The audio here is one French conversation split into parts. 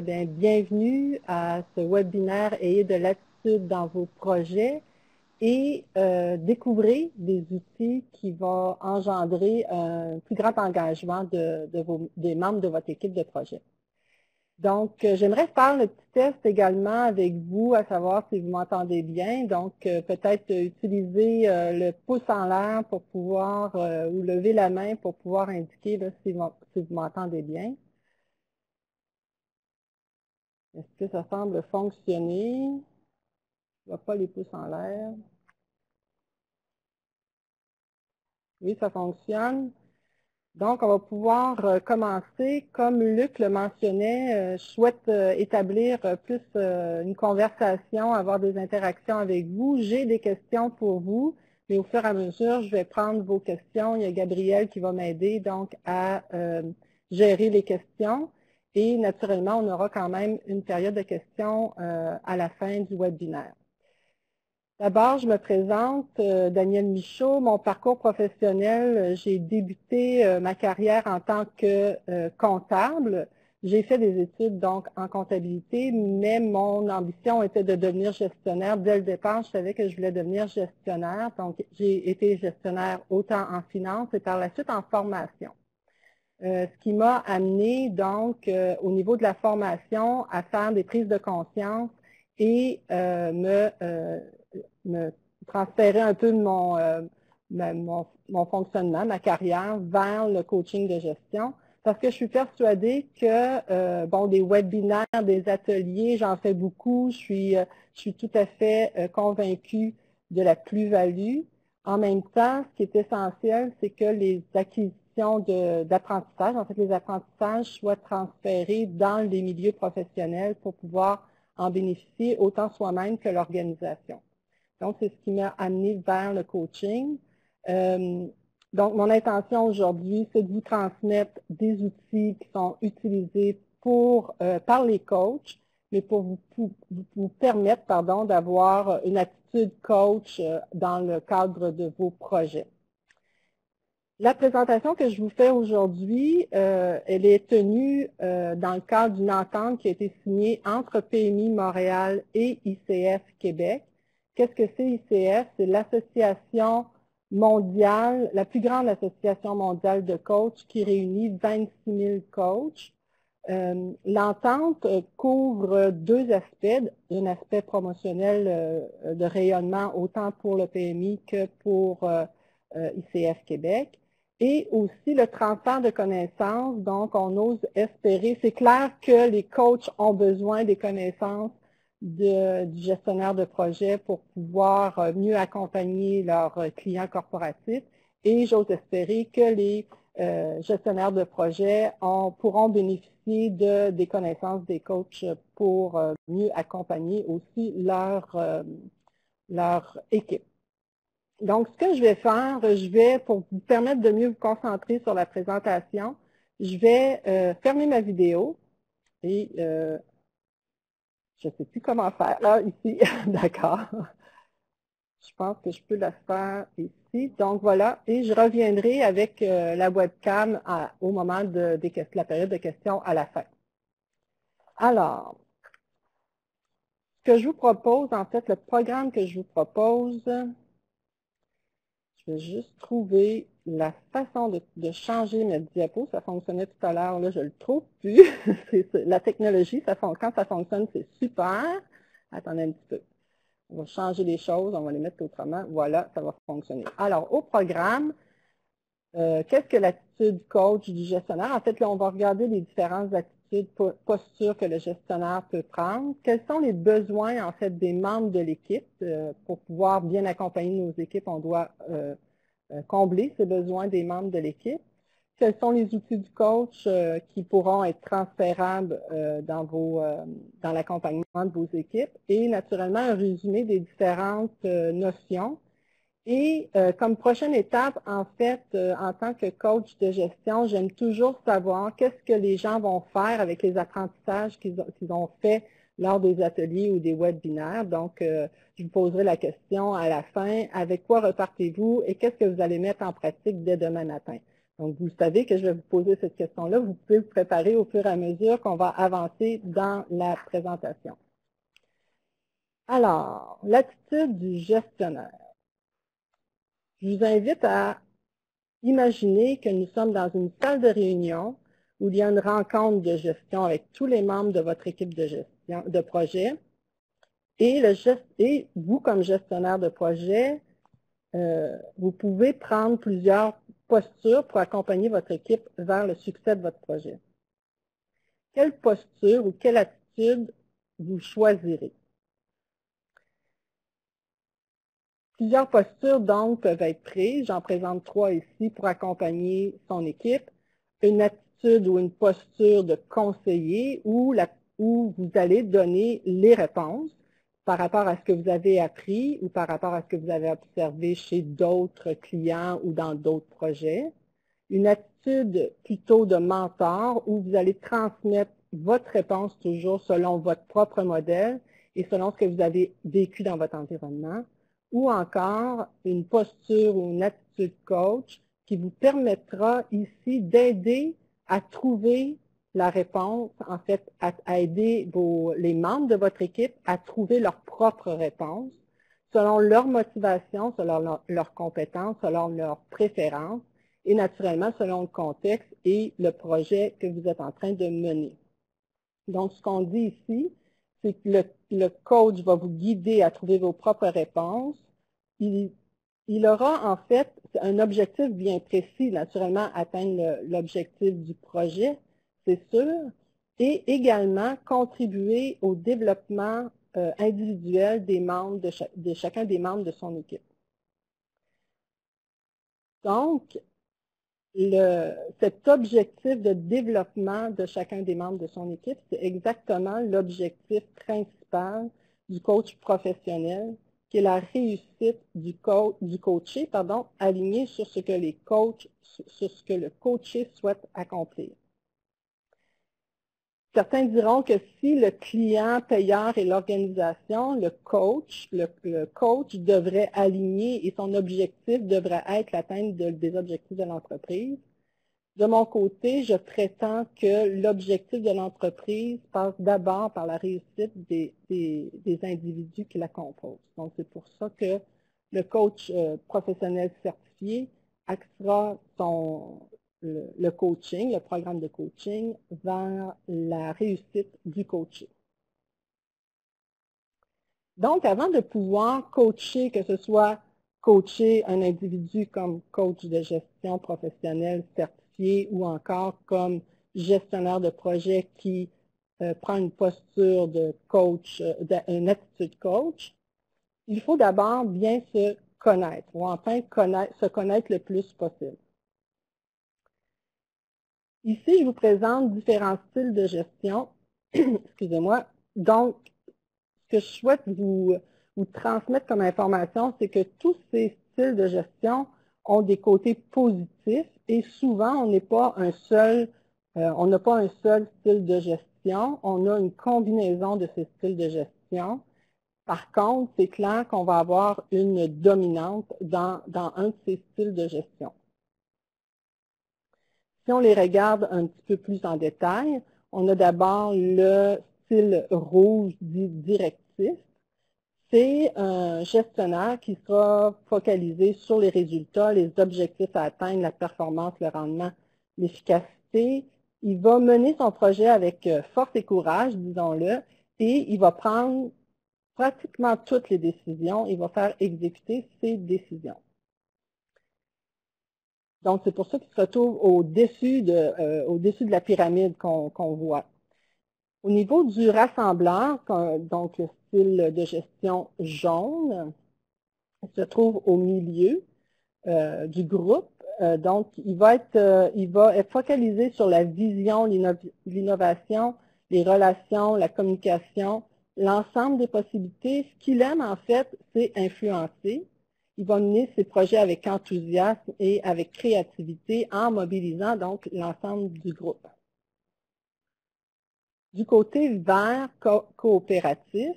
bienvenue à ce webinaire Ayez de l'attitude dans vos projets et découvrez des outils qui vont engendrer un plus grand engagement des membres de votre équipe de projet. Donc, j'aimerais faire le petit test également avec vous, à savoir si vous m'entendez bien. Donc, peut-être utiliser le pouce en l'air pour pouvoir, ou lever la main pour pouvoir indiquer là, si vous m'entendez bien. Est-ce que ça semble fonctionner? Je ne vois pas les pouces en l'air. Oui, ça fonctionne. Donc, on va pouvoir commencer. Comme Luc le mentionnait, je souhaite établir plus une conversation, avoir des interactions avec vous. J'ai des questions pour vous, mais au fur et à mesure, je vais prendre vos questions. Il y a Gabriel qui va m'aider donc à gérer les questions. Et naturellement, on aura quand même une période de questions à la fin du webinaire. D'abord, je me présente, Danielle Michaud. Mon parcours professionnel, j'ai débuté ma carrière en tant que comptable. J'ai fait des études donc en comptabilité, mais mon ambition était de devenir gestionnaire. Dès le départ, je savais que je voulais devenir gestionnaire. Donc, j'ai été gestionnaire autant en finance et par la suite en formation. Ce qui m'a amené donc au niveau de la formation à faire des prises de conscience et me transférer un peu de mon fonctionnement, ma carrière vers le coaching de gestion parce que je suis persuadée que, bon, des webinaires, des ateliers, j'en fais beaucoup, je suis tout à fait convaincue de la plus-value. En même temps, ce qui est essentiel, c'est que les acquisitions d'apprentissage, en fait, les apprentissages soient transférés dans les milieux professionnels pour pouvoir en bénéficier autant soi-même que l'organisation. Donc, c'est ce qui m'a amené vers le coaching. Donc, mon intention aujourd'hui, c'est de vous transmettre des outils qui sont utilisés par les coachs, mais pour vous permettre d'avoir une attitude coach dans le cadre de vos projets. La présentation que je vous fais aujourd'hui, elle est tenue dans le cadre d'une entente qui a été signée entre PMI Montréal et ICF Québec. Qu'est-ce que c'est ICF? C'est l'association mondiale, la plus grande association mondiale de coachs qui réunit 26 000 coachs. L'entente couvre deux aspects, un aspect promotionnel de rayonnement autant pour le PMI que pour ICF Québec. Et aussi le transfert de connaissances, donc on ose espérer, c'est clair que les coachs ont besoin des connaissances du gestionnaire de projet pour pouvoir mieux accompagner leurs clients corporatifs et j'ose espérer que les gestionnaires de projet pourront bénéficier des connaissances des coachs pour mieux accompagner aussi leur équipe. Donc, ce que je vais faire, pour vous permettre de mieux vous concentrer sur la présentation, je vais fermer ma vidéo et je ne sais plus comment faire là, ici. D'accord. Je pense que je peux la faire ici. Donc, voilà. Et je reviendrai avec la webcam au moment de la période de questions à la fin. Alors, ce que je vous propose, en fait, le programme que je vous propose, je vais juste trouver la façon de changer ma diapo. Ça fonctionnait tout à l'heure, là, je ne le trouve plus. La technologie, quand ça fonctionne, c'est super. Attendez un petit peu. On va changer les choses, on va les mettre autrement. Voilà, ça va fonctionner. Alors, au programme, qu'est-ce que l'attitude coach du gestionnaire? En fait, là, on va regarder les différentes attitudes, postures que le gestionnaire peut prendre. Quels sont les besoins, en fait, des membres de l'équipe? Pour pouvoir bien accompagner nos équipes, on doit combler ces besoins des membres de l'équipe. Quels sont les outils du coach qui pourront être transférables dans l'accompagnement de vos équipes? Et naturellement, un résumé des différentes notions. Et comme prochaine étape, en fait, en tant que coach de gestion, j'aime toujours savoir qu'est-ce que les gens vont faire avec les apprentissages qu'ils ont fait lors des ateliers ou des webinaires. Donc, je vous poserai la question à la fin, avec quoi repartez-vous et qu'est-ce que vous allez mettre en pratique dès demain matin? Donc, vous savez que je vais vous poser cette question-là. Vous pouvez vous préparer au fur et à mesure qu'on va avancer dans la présentation. Alors, l'attitude du gestionnaire. Je vous invite à imaginer que nous sommes dans une salle de réunion où il y a une rencontre de gestion avec tous les membres de votre équipe de gestion de projet. Et vous, comme gestionnaire de projet, vous pouvez prendre plusieurs postures pour accompagner votre équipe vers le succès de votre projet. Quelle posture ou quelle attitude vous choisirez? Plusieurs postures, donc, peuvent être prises. J'en présente 3 ici pour accompagner son équipe. Une attitude ou une posture de conseiller où vous allez donner les réponses par rapport à ce que vous avez appris ou par rapport à ce que vous avez observé chez d'autres clients ou dans d'autres projets. Une attitude plutôt de mentor où vous allez transmettre votre réponse toujours selon votre propre modèle et selon ce que vous avez vécu dans votre environnement. Ou encore une posture ou une attitude coach qui vous permettra ici d'aider à trouver la réponse, en fait, à aider les membres de votre équipe à trouver leur propre réponse selon leur motivation, selon leurs compétences, selon leurs préférences et naturellement selon le contexte et le projet que vous êtes en train de mener. Donc, ce qu'on dit ici, c'est que le coach va vous guider à trouver vos propres réponses. Il aura en fait un objectif bien précis, naturellement atteindre l'objectif du projet, c'est sûr, et également contribuer au développement individuel des membres de chacun des membres de son équipe. Donc, cet objectif de développement de chacun des membres de son équipe, c'est exactement l'objectif principal du coach professionnel, qui est la réussite du coaché, aligné sur ce que le coaché souhaite accomplir. Certains diront que si le client payeur est l'organisation, le coach devrait aligner et son objectif devrait être l'atteinte des objectifs de l'entreprise. De mon côté, je prétends que l'objectif de l'entreprise passe d'abord par la réussite des individus qui la composent. Donc, c'est pour ça que le coach professionnel certifié axera le coaching, le programme de coaching, vers la réussite du coaché. Donc, avant de pouvoir coacher, que ce soit coacher un individu comme coach de gestion professionnelle certifié ou encore comme gestionnaire de projet qui prend une posture de coach, une attitude coach, il faut d'abord bien se connaître, ou enfin se connaître le plus possible. Ici, je vous présente différents styles de gestion. Excusez-moi. Donc, ce que je souhaite vous transmettre comme information, c'est que tous ces styles de gestion ont des côtés positifs et souvent, on n'a pas un seul style de gestion, on a une combinaison de ces styles de gestion. Par contre, c'est clair qu'on va avoir une dominante dans un de ces styles de gestion. Si on les regarde un petit peu plus en détail, on a d'abord le style rouge dit directif. C'est un gestionnaire qui sera focalisé sur les résultats, les objectifs à atteindre, la performance, le rendement, l'efficacité. Il va mener son projet avec force et courage, disons-le, et il va prendre pratiquement toutes les décisions. Il va faire exécuter ses décisions. Donc, c'est pour ça qu'il se retrouve au-dessus de la pyramide qu'on voit. Au niveau du rassembleur, donc le style de gestion jaune, il se trouve au milieu du groupe. Donc, il va être focalisé sur la vision, l'innovation, les relations, la communication, l'ensemble des possibilités. Ce qu'il aime, en fait, c'est influencer. Il va mener ses projets avec enthousiasme et avec créativité en mobilisant donc l'ensemble du groupe. Du côté vert coopératif,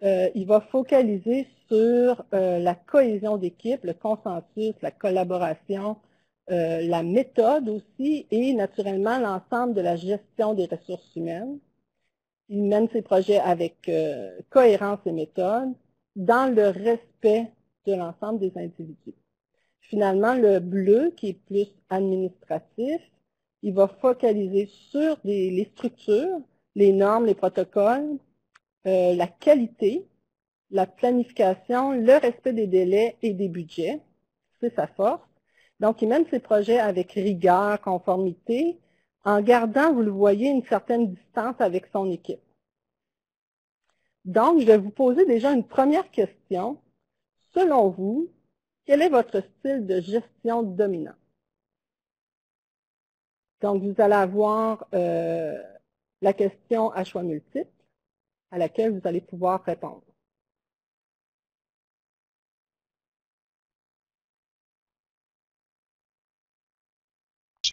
il va focaliser sur la cohésion d'équipe, le consensus, la collaboration, la méthode aussi et naturellement l'ensemble de la gestion des ressources humaines. Il mène ses projets avec cohérence et méthode dans le respect de l'ensemble des individus. Finalement, le bleu, qui est plus administratif, il va focaliser sur les structures, les normes, les protocoles, la qualité, la planification, le respect des délais et des budgets. C'est sa force. Donc, il mène ses projets avec rigueur, conformité, en gardant, vous le voyez, une certaine distance avec son équipe. Donc, je vais vous poser déjà une première question. Selon vous, quel est votre style de gestion dominant? Donc, vous allez avoir la question à choix multiples à laquelle vous allez pouvoir répondre.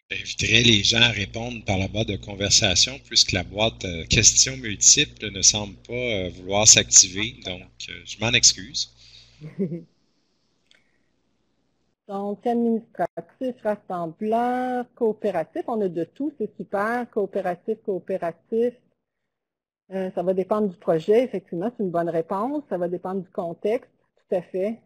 J'inviterai les gens à répondre par la boîte de conversation puisque la boîte questions multiples ne semble pas vouloir s'activer, donc je m'en excuse. Donc, administratif, rassembleur, coopératif, on a de tout, c'est super. Coopératif, coopératif, ça va dépendre du projet, effectivement, c'est une bonne réponse. Ça va dépendre du contexte, tout à fait.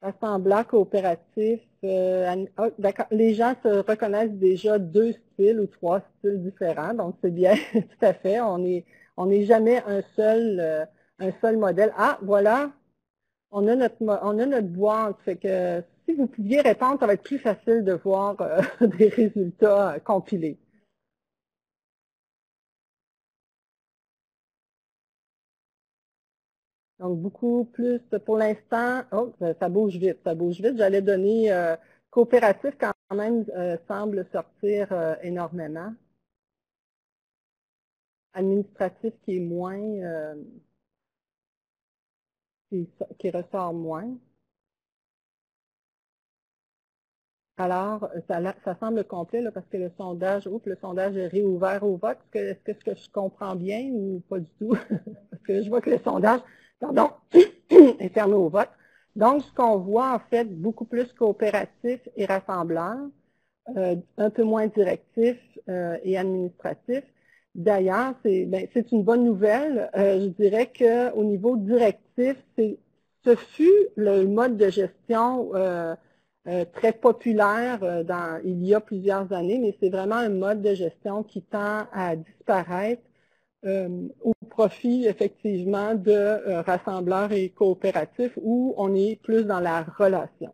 Rassembleur, coopératif, d'accord. Les gens se reconnaissent déjà 2 styles ou 3 styles différents, donc c'est bien, tout à fait. On n'est jamais un seul modèle. Ah, voilà, on a notre boîte, fait que si vous pouviez répondre, ça va être plus facile de voir des résultats compilés. Donc, beaucoup plus, pour l'instant, oh, ça bouge vite, ça bouge vite. J'allais donner coopératif quand même semble sortir énormément. Administratif qui est moins, qui ressort moins. Alors, ça semble complet là, parce que le sondage est réouvert au vote. Est-ce que je comprends bien ou pas du tout? Parce que je vois que le sondage, pardon, est fermé au vote. Donc, ce qu'on voit, en fait, beaucoup plus coopératif et rassembleur, un peu moins directif et administratif. D'ailleurs, c'est une bonne nouvelle. Je dirais qu'au niveau directif, ce fut le mode de gestion très populaire il y a plusieurs années, mais c'est vraiment un mode de gestion qui tend à disparaître au profit effectivement de rassembleurs et coopératifs où on est plus dans la relation.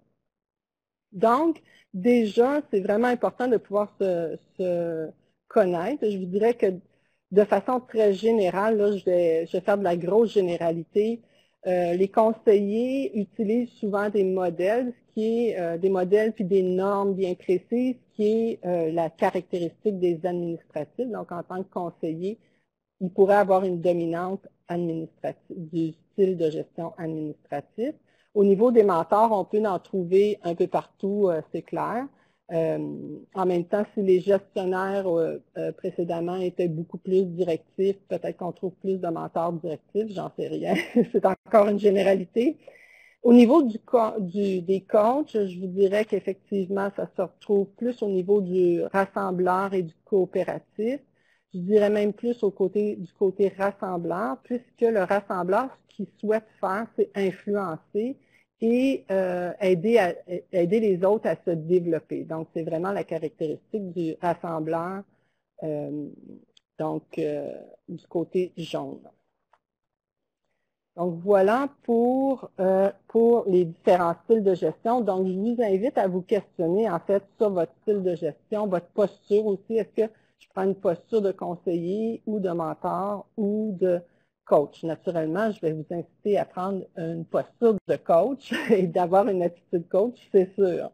Donc, déjà, c'est vraiment important de pouvoir se connaître. Je vous dirais que de façon très générale, là, je vais faire de la grosse généralité. Les conseillers utilisent souvent des modèles, ce qui est des modèles puis des normes bien précises, ce qui est la caractéristique des administratifs. Donc, en tant que conseiller, il pourrait avoir une dominante administrative, du style de gestion administratif. Au niveau des mentors, on peut en trouver un peu partout, c'est clair. En même temps, si les gestionnaires précédemment étaient beaucoup plus directifs, peut-être qu'on trouve plus de mentors directifs, j'en sais rien. C'est encore une généralité. Au niveau des coachs, je vous dirais qu'effectivement, ça se retrouve plus au niveau du rassembleur et du coopératif. Je dirais même plus du côté rassembleur, puisque le rassembleur, ce qu'il souhaite faire, c'est influencer et aider les autres à se développer. Donc, c'est vraiment la caractéristique du rassembleur, du côté jaune. Donc, voilà pour les différents styles de gestion. Donc, je vous invite à vous questionner, en fait, sur votre style de gestion, votre posture aussi. Est-ce que je prends une posture de conseiller ou de mentor ou de coach? Naturellement, je vais vous inciter à prendre une posture de coach et d'avoir une attitude coach, c'est sûr.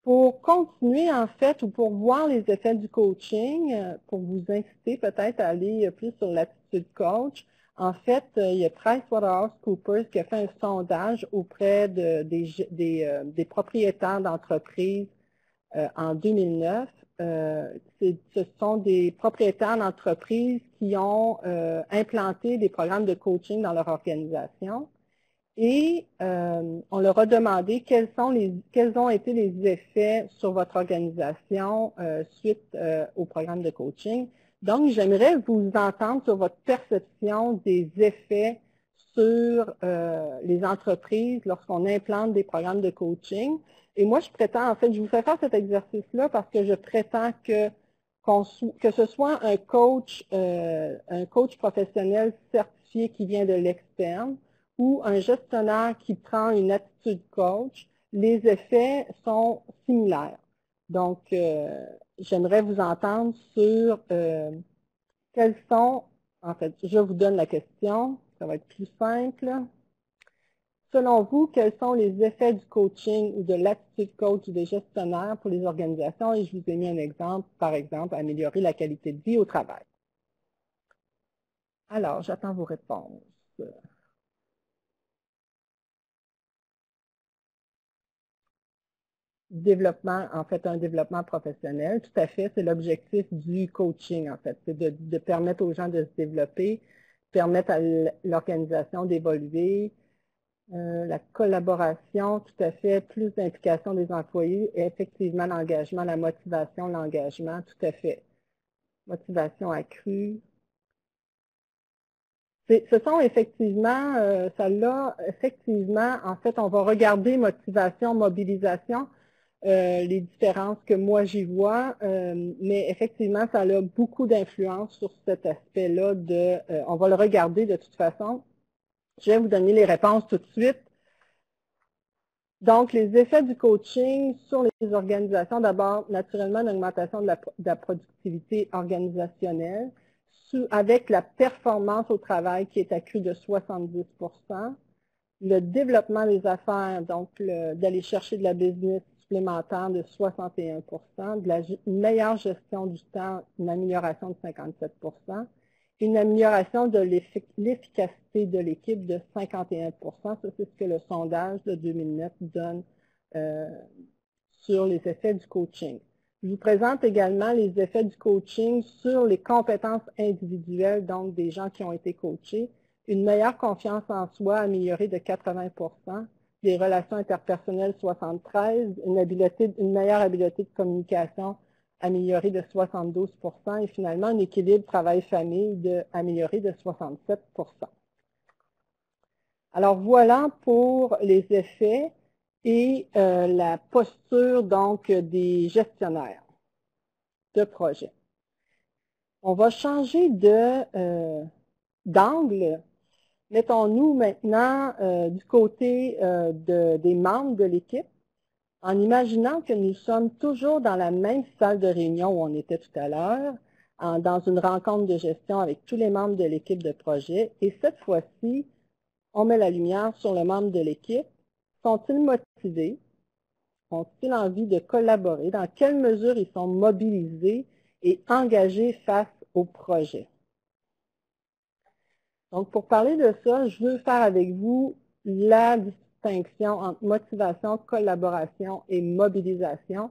Pour continuer, en fait, ou pour voir les effets du coaching, pour vous inciter peut-être à aller plus sur l'attitude coach, en fait, il y a PricewaterhouseCoopers qui a fait un sondage auprès des propriétaires d'entreprises en 2009. Ce sont des propriétaires d'entreprises qui ont implanté des programmes de coaching dans leur organisation. Et on leur a demandé quels ont été les effets sur votre organisation suite au programme de coaching. Donc, j'aimerais vous entendre sur votre perception des effets sur les entreprises lorsqu'on implante des programmes de coaching. Et moi, je prétends, en fait, je vous fais faire cet exercice-là parce que je prétends que ce soit un coach professionnel certifié qui vient de l'externe ou un gestionnaire qui prend une attitude coach, les effets sont similaires. Donc, j'aimerais vous entendre sur quels sont, en fait, je vous donne la question, ça va être plus simple. Selon vous, quels sont les effets du coaching ou de l'attitude coach des gestionnaires pour les organisations? Et je vous ai mis un exemple, par exemple, améliorer la qualité de vie au travail. Alors, j'attends vos réponses. Développement, en fait, un développement professionnel, tout à fait, c'est l'objectif du coaching, en fait, c'est de permettre aux gens de se développer, permettre à l'organisation d'évoluer, la collaboration, tout à fait, plus d'implication des employés, et effectivement l'engagement, la motivation, l'engagement, tout à fait. Motivation accrue. Ce sont effectivement, effectivement, en fait, on va regarder motivation, mobilisation, les différences que moi j'y vois, mais effectivement, ça a beaucoup d'influence sur cet aspect-là on va le regarder de toute façon. Je vais vous donner les réponses tout de suite. Donc, les effets du coaching sur les organisations, d'abord, naturellement, une augmentation de la productivité organisationnelle avec la performance au travail qui est accrue de 70%, le développement des affaires, donc d'aller chercher de la business supplémentaire de 61%, une meilleure gestion du temps, une amélioration de 57%, une amélioration de l'efficacité de l'équipe de 51%. Ça, c'est ce que le sondage de 2009 donne sur les effets du coaching. Je vous présente également les effets du coaching sur les compétences individuelles, donc des gens qui ont été coachés. Une meilleure confiance en soi améliorée de 80%, des relations interpersonnelles 73%, une meilleure habileté de communication améliorée de 72% et finalement un équilibre travail-famille amélioré de 67%. Alors voilà pour les effets et la posture donc des gestionnaires de projet. On va changer d'angle. Mettons-nous maintenant du côté des membres de l'équipe, en imaginant que nous sommes toujours dans la même salle de réunion où on était tout à l'heure, dans une rencontre de gestion avec tous les membres de l'équipe de projet. Et cette fois-ci, on met la lumière sur le membre de l'équipe. Sont-ils motivés? Ont-ils envie de collaborer? Dans quelle mesure ils sont mobilisés et engagés face au projet? Donc, pour parler de ça, je veux faire avec vous la distinction entre motivation, collaboration et mobilisation.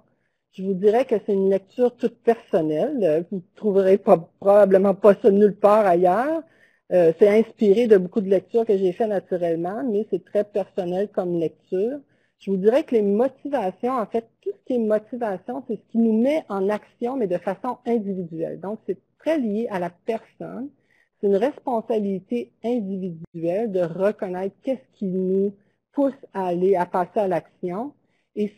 Je vous dirais que c'est une lecture toute personnelle. Vous ne trouverez probablement pas ça nulle part ailleurs. C'est inspiré de beaucoup de lectures que j'ai faites naturellement, mais c'est très personnel comme lecture. Je vous dirais que les motivations, en fait, tout ce qui est motivation, c'est ce qui nous met en action, mais de façon individuelle. Donc, c'est très lié à la personne. C'est une responsabilité individuelle de reconnaître qu'est-ce qui nous pousse à passer à l'action. Et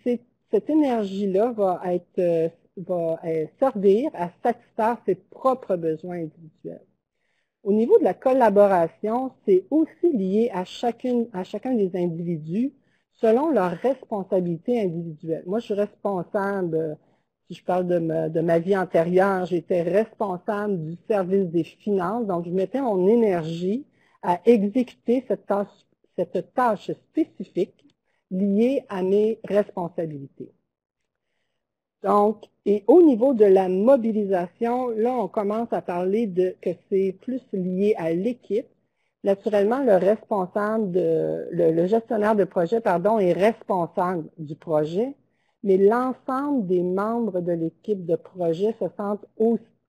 cette énergie-là va servir à satisfaire ses propres besoins individuels. Au niveau de la collaboration, c'est aussi lié à chacun des individus selon leur responsabilité individuelle. Moi, je suis responsable, si je parle de ma vie antérieure, j'étais responsable du service des finances, donc je mettais mon énergie à exécuter cette tâche spécifique liée à mes responsabilités. Donc, et au niveau de la mobilisation, là, on commence à parler que c'est plus lié à l'équipe. Naturellement, le gestionnaire de projet, est responsable du projet, mais l'ensemble des membres de l'équipe de projet se sentent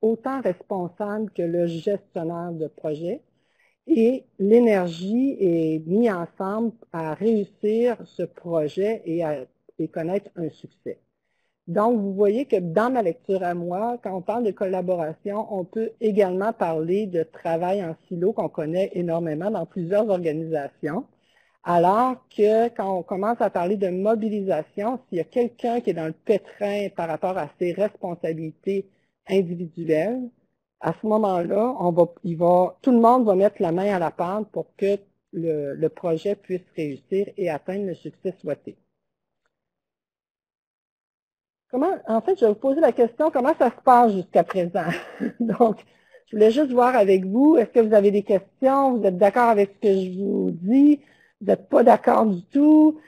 autant responsables que le gestionnaire de projet. et l'énergie est mise ensemble à réussir ce projet et connaître un succès. Donc, vous voyez que dans ma lecture à moi, quand on parle de collaboration, on peut également parler de travail en silo qu'on connaît énormément dans plusieurs organisations. Alors que quand on commence à parler de mobilisation, s'il y a quelqu'un qui est dans le pétrin par rapport à ses responsabilités individuelles, à ce moment-là, tout le monde va mettre la main à la pâte pour que le projet puisse réussir et atteindre le succès souhaité. En fait, je vais vous poser la question, comment ça se passe jusqu'à présent? Donc, je voulais juste voir avec vous, est-ce que vous avez des questions? Vous êtes d'accord avec ce que je vous dis? Vous n'êtes pas d'accord du tout?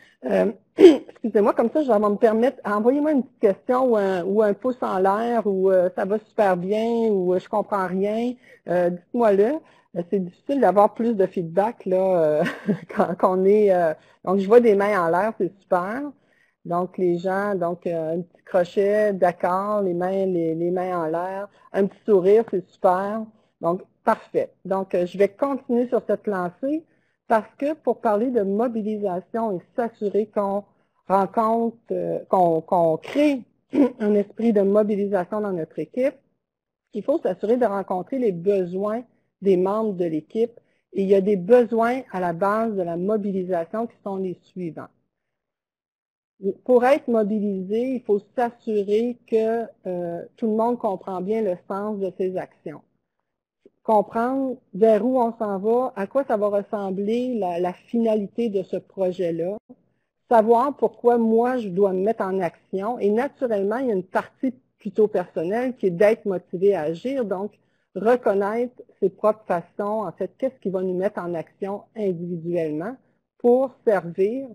Excusez-moi, comme ça, je vais me permettre, envoyez-moi une petite question ou un pouce en l'air, ou ça va super bien, ou je comprends rien. Dites-moi-le. C'est difficile d'avoir plus de feedback là, quand on est... donc, je vois des mains en l'air, c'est super. Donc, les gens, un petit crochet, d'accord, les mains en l'air, un petit sourire, c'est super. Donc, parfait. Donc, je vais continuer sur cette lancée parce que pour parler de mobilisation et s'assurer qu'on qu'on crée un esprit de mobilisation dans notre équipe, il faut s'assurer de rencontrer les besoins des membres de l'équipe. Et il y a des besoins à la base de la mobilisation qui sont les suivants. Pour être mobilisé, il faut s'assurer que tout le monde comprend bien le sens de ses actions. Comprendre vers où on s'en va, à quoi ça va ressembler la finalité de ce projet-là. Savoir pourquoi moi, je dois me mettre en action. Et naturellement, il y a une partie plutôt personnelle qui est d'être motivé à agir. Donc, reconnaître ses propres façons, en fait, qu'est-ce qui va nous mettre en action individuellement pour servir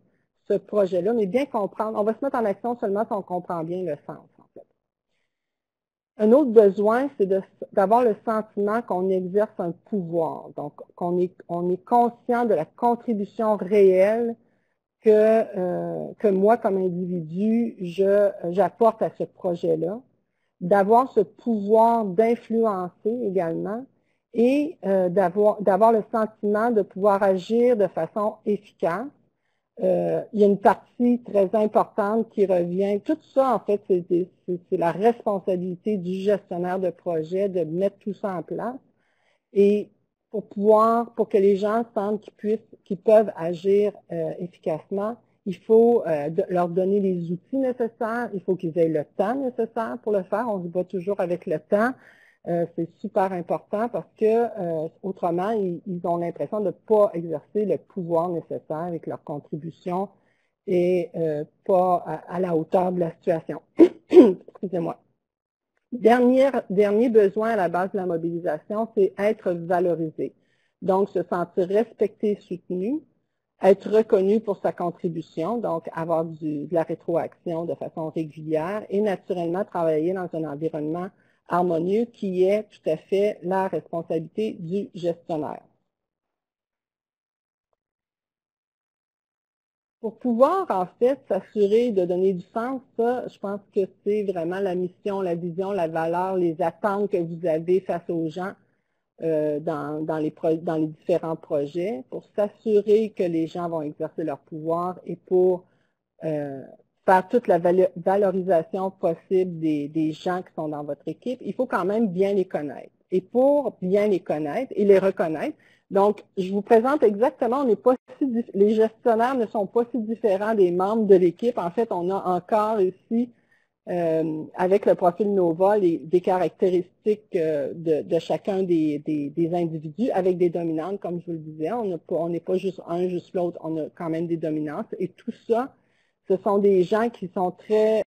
ce projet-là, mais bien comprendre. On va se mettre en action seulement si on comprend bien le sens, en fait. Un autre besoin, c'est d'avoir le sentiment qu'on exerce un pouvoir. Donc, on est conscient de la contribution réelle que moi, comme individu, j'apporte à ce projet-là. D'avoir ce pouvoir d'influencer également et d'avoir le sentiment de pouvoir agir de façon efficace. Il y a une partie très importante qui revient. Tout ça, en fait, c'est la responsabilité du gestionnaire de projet de mettre tout ça en place. Et pour que les gens sentent qu'ils peuvent agir efficacement, il faut leur donner les outils nécessaires, il faut qu'ils aient le temps nécessaire pour le faire. On se bat toujours avec le temps. C'est super important parce que autrement, ils ont l'impression de ne pas exercer le pouvoir nécessaire avec leur contribution et pas à la hauteur de la situation. Excusez-moi. Dernier besoin à la base de la mobilisation, c'est être valorisé. Donc, se sentir respecté, soutenu, être reconnu pour sa contribution, donc avoir de la rétroaction de façon régulière et naturellement travailler dans un environnement harmonieux qui est tout à fait la responsabilité du gestionnaire. Pour pouvoir, en fait, s'assurer de donner du sens, ça, je pense que c'est vraiment la mission, la vision, la valeur, les attentes que vous avez face aux gens dans les différents projets, pour s'assurer que les gens vont exercer leur pouvoir et pour faire toute la valorisation possible des gens qui sont dans votre équipe, il faut quand même bien les connaître. Et pour bien les connaître et les reconnaître, donc, je vous présente exactement, les gestionnaires ne sont pas si différents des membres de l'équipe. En fait, on a encore ici, avec le profil NOVA, des caractéristiques de chacun des individus avec des dominantes, comme je vous le disais. On n'est pas juste un, juste l'autre, on a quand même des dominantes. Et tout ça, ce sont des gens qui sont très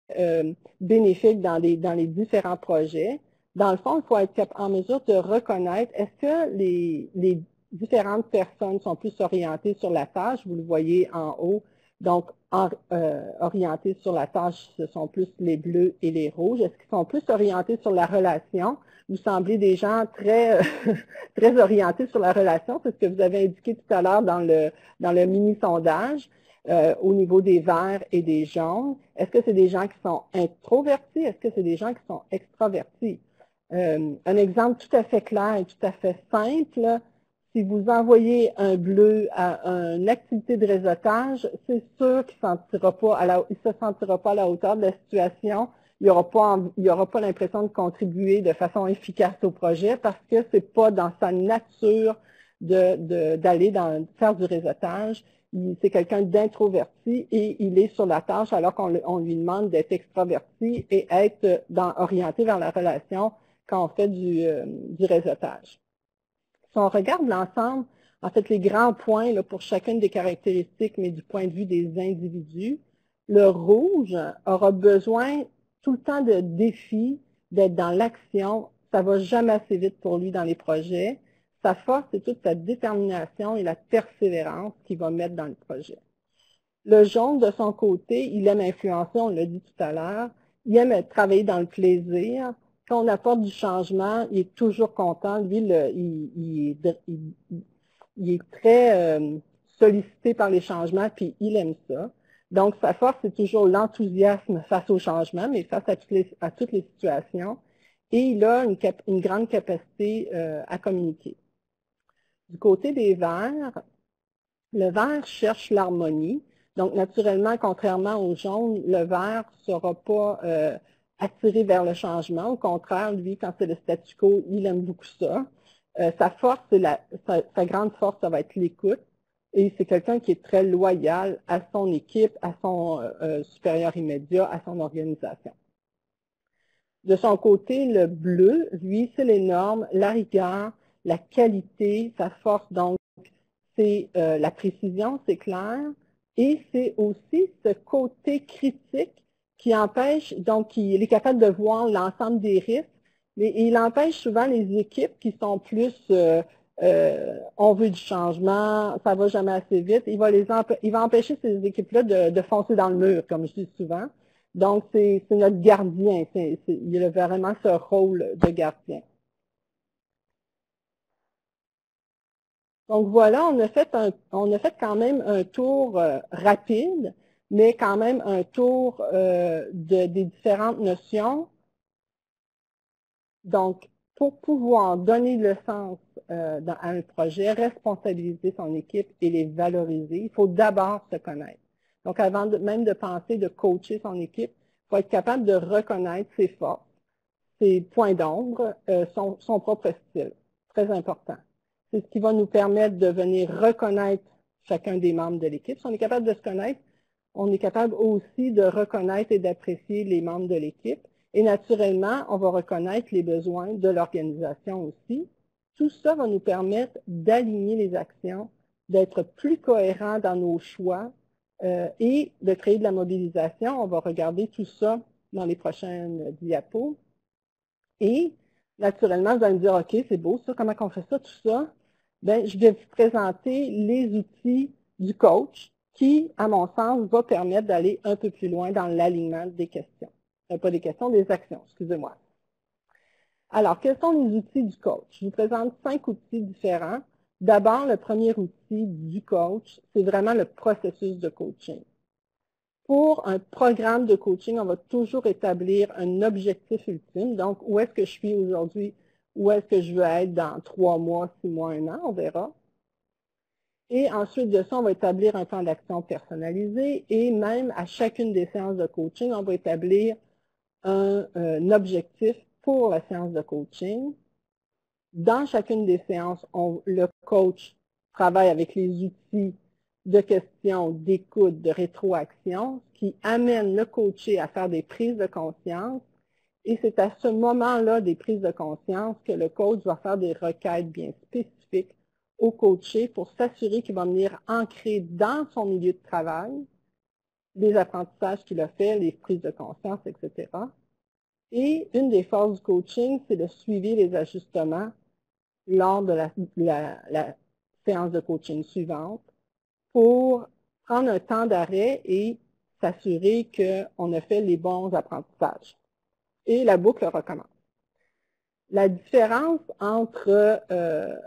bénéfiques dans les différents projets. Dans le fond, il faut être en mesure de reconnaître, est-ce que les différentes personnes sont plus orientées sur la tâche, vous le voyez en haut, donc orientées sur la tâche, ce sont plus les bleus et les rouges. Est-ce qu'ils sont plus orientés sur la relation? Vous semblez des gens très, très orientés sur la relation, c'est ce que vous avez indiqué tout à l'heure dans le mini-sondage. Au niveau des verts et des jaunes. Est-ce que c'est des gens qui sont introvertis? Est-ce que c'est des gens qui sont extravertis? Un exemple tout à fait clair et tout à fait simple, si vous envoyez un bleu à une activité de réseautage, c'est sûr qu'il ne se sentira pas à la hauteur de la situation. Il n'aura pas l'impression de contribuer de façon efficace au projet parce que ce n'est pas dans sa nature d'aller faire du réseautage. C'est quelqu'un d'introverti et il est sur la tâche alors qu'on lui demande d'être extraverti et être orienté vers la relation quand on fait du réseautage. Si on regarde l'ensemble, en fait, les grands points là, pour chacune des caractéristiques, mais du point de vue des individus, le rouge aura besoin tout le temps de défis, d'être dans l'action. Ça ne va jamais assez vite pour lui dans les projets. Sa force, c'est toute sa détermination et la persévérance qu'il va mettre dans le projet. Le jaune, de son côté, il aime influencer, on l'a dit tout à l'heure. Il aime travailler dans le plaisir. Quand on apporte du changement, il est toujours content. Lui, il est très sollicité par les changements, puis il aime ça. Donc, sa force, c'est toujours l'enthousiasme face au changement, mais face à toutes les situations. Et il a une grande capacité à communiquer. Du côté des verts, le vert cherche l'harmonie. Donc, naturellement, contrairement au jaune, le vert ne sera pas attiré vers le changement. Au contraire, lui, quand c'est le statu quo, il aime beaucoup ça. Sa force, sa grande force, ça va être l'écoute. Et c'est quelqu'un qui est très loyal à son équipe, à son supérieur immédiat, à son organisation. De son côté, le bleu, lui, c'est les normes, la rigueur, la qualité, sa force, donc, c'est la précision, c'est clair, et c'est aussi ce côté critique qui empêche, donc il est capable de voir l'ensemble des risques, mais il empêche souvent les équipes qui sont plus on veut du changement, ça va jamais assez vite, il va empêcher ces équipes-là de foncer dans le mur, comme je dis souvent. Donc, c'est notre gardien, il a vraiment ce rôle de gardien. Donc voilà, on a fait quand même un tour rapide, mais quand même un tour des différentes notions. Donc, pour pouvoir donner le sens à un projet, responsabiliser son équipe et les valoriser, il faut d'abord se connaître. Donc, avant même de penser de coacher son équipe, il faut être capable de reconnaître ses forces, ses points d'ombre, son propre style. Très important. C'est ce qui va nous permettre de venir reconnaître chacun des membres de l'équipe. Si on est capable de se connaître, on est capable aussi de reconnaître et d'apprécier les membres de l'équipe. Et naturellement, on va reconnaître les besoins de l'organisation aussi. Tout ça va nous permettre d'aligner les actions, d'être plus cohérents dans nos choix et de créer de la mobilisation. On va regarder tout ça dans les prochaines diapos. Et naturellement, vous allez me dire, OK, c'est beau ça, comment on fait ça, tout ça? Bien, je vais vous présenter les outils du coach qui, à mon sens, va permettre d'aller un peu plus loin dans l'alignement des questions. Pas des questions, des actions, excusez-moi. Alors, quels sont les outils du coach? Je vous présente 5 outils différents. D'abord, le premier outil du coach, c'est vraiment le processus de coaching. Pour un programme de coaching, on va toujours établir un objectif ultime. Donc, où est-ce que je suis aujourd'hui? Où est-ce que je veux être dans 3 mois, 6 mois, 1 an? On verra. Et ensuite de ça, on va établir un plan d'action personnalisé et même à chacune des séances de coaching, on va établir un objectif pour la séance de coaching. Dans chacune des séances, le coach travaille avec les outils de questions, d'écoute, de rétroaction, qui amène le coaché à faire des prises de conscience. Et c'est à ce moment-là des prises de conscience que le coach va faire des requêtes bien spécifiques au coaché pour s'assurer qu'il va venir ancrer dans son milieu de travail les apprentissages qu'il a fait, les prises de conscience, etc. Et une des forces du coaching, c'est de suivre les ajustements lors de la séance de coaching suivante pour prendre un temps d'arrêt et s'assurer qu'on a fait les bons apprentissages. Et la boucle recommence. La différence entre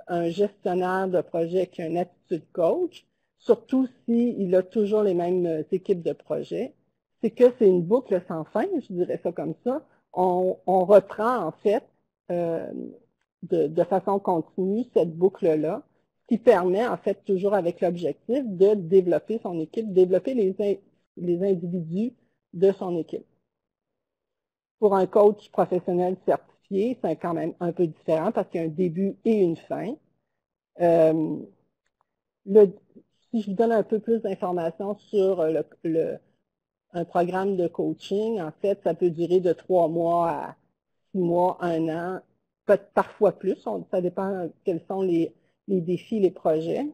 un gestionnaire de projet qui a une attitude coach, surtout s'il a toujours les mêmes équipes de projet, c'est que c'est une boucle sans fin, je dirais ça comme ça. On reprend en fait de façon continue cette boucle-là. qui permet, en fait, toujours avec l'objectif de développer son équipe, développer les individus de son équipe. Pour un coach professionnel certifié, c'est quand même un peu différent parce qu'il y a un début et une fin. Si je vous donne un peu plus d'informations sur un programme de coaching, en fait, ça peut durer de 3 mois à 6 mois, 1 an, peut-être parfois plus. Ça dépend quels sont les défis, les projets.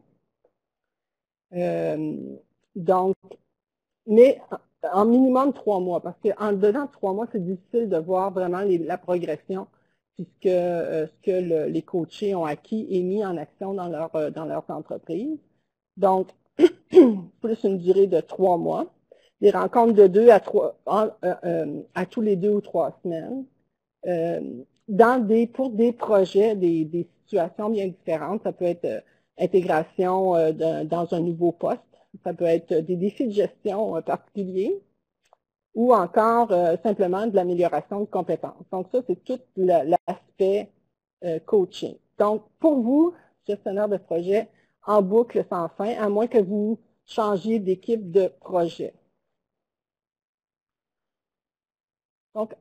Donc, mais en minimum 3 mois, parce qu'en dedans de 3 mois, c'est difficile de voir vraiment la progression, puisque ce que les coachés ont acquis est mis en action dans leurs entreprises. Donc, plus une durée de 3 mois, des rencontres de 2 à 3, à tous les 2 ou 3 semaines, pour des projets, des situations bien différentes. Ça peut être intégration dans un nouveau poste, ça peut être des défis de gestion particuliers, ou encore simplement de l'amélioration de compétences. Donc ça, c'est tout l'aspect coaching. Donc, pour vous, gestionnaire de projet, en boucle sans fin, à moins que vous changiez d'équipe de projet. Donc,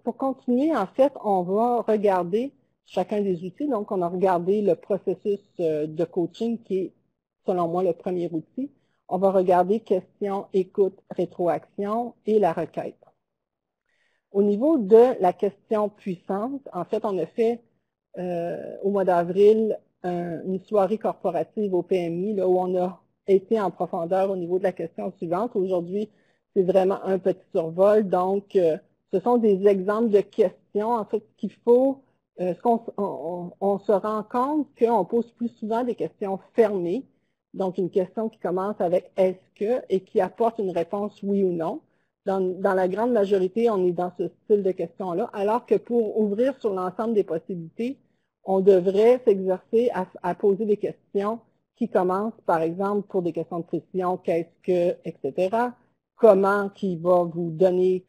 pour continuer, en fait, on va regarder chacun des outils. Donc, on a regardé le processus de coaching qui est, selon moi, le premier outil. On va regarder question, écoute, rétroaction et la requête. Au niveau de la question puissante, en fait, on a fait au mois d'avril une soirée corporative au PMI là, où on a été en profondeur au niveau de la question suivante. Aujourd'hui, c'est vraiment un petit survol. Donc, ce sont des exemples de questions, en fait, qu'il faut, on se rend compte qu'on pose plus souvent des questions fermées. Donc, une question qui commence avec « est-ce que » et qui apporte une réponse oui ou non. Dans la grande majorité, on est dans ce style de questions-là, alors que pour ouvrir sur l'ensemble des possibilités, on devrait s'exercer à poser des questions qui commencent, par exemple, pour des questions de précision, qu'est-ce que, etc., comment qui va vous donner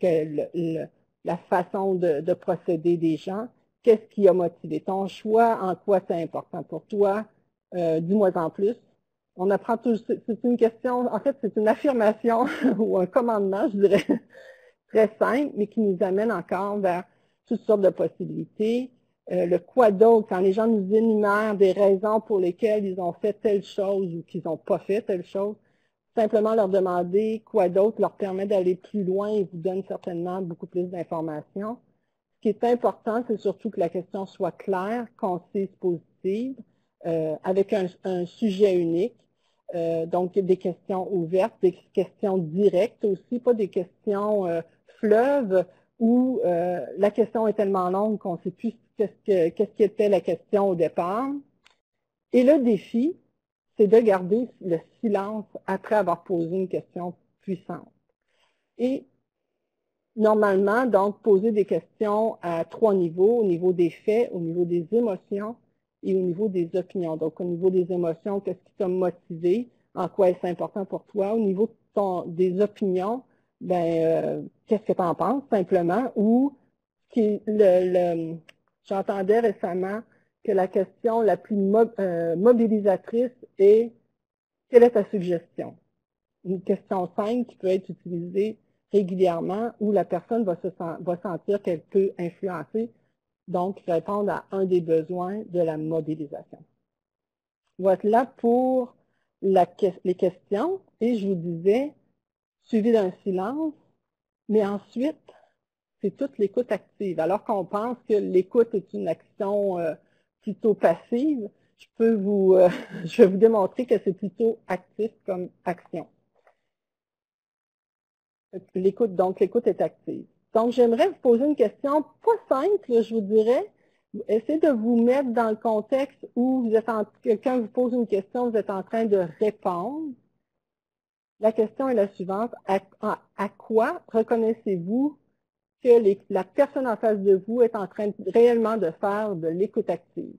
la façon de procéder des gens, qu'est-ce qui a motivé ton choix, en quoi c'est important pour toi, dis-moi en plus. On apprend tout, c'est une question, en fait, c'est une affirmation ou un commandement, je dirais, très simple, mais qui nous amène encore vers toutes sortes de possibilités. Le quoi d'autre, quand les gens nous énumèrent des raisons pour lesquelles ils ont fait telle chose ou qu'ils n'ont pas fait telle chose, simplement leur demander quoi d'autre leur permet d'aller plus loin et vous donne certainement beaucoup plus d'informations. Ce qui est important, c'est surtout que la question soit claire, concise, positive, avec un sujet unique. Donc, des questions ouvertes, des questions directes aussi, pas des questions fleuves où la question est tellement longue qu'on ne sait plus qu'est-ce qu'était la question au départ. Et le défi, c'est de garder le silence après avoir posé une question puissante. Et normalement, donc, poser des questions à 3 niveaux, au niveau des faits, au niveau des émotions et au niveau des opinions. Donc, au niveau des émotions, qu'est-ce qui t'a motivé, en quoi est-ce important pour toi. Au niveau des opinions, qu'est-ce que tu en penses simplement, ou j'entendais récemment que la question la plus mobilisatrice est « Quelle est ta suggestion ?» Une question simple qui peut être utilisée régulièrement où la personne va sentir qu'elle peut influencer, donc répondre à un des besoins de la mobilisation. Voilà pour les questions et je vous disais, suivi d'un silence, mais ensuite, c'est toute l'écoute active. Alors qu'on pense que l'écoute est une action plutôt passive, je vais vous démontrer que c'est plutôt actif comme action. L'écoute, donc l'écoute est active. Donc, j'aimerais vous poser une question pas simple, je vous dirais. Essayez de vous mettre dans le contexte où quelqu'un vous pose une question, vous êtes en train de répondre. La question est la suivante. À quoi reconnaissez-vous que la personne en face de vous est en train réellement de faire de l'écoute active?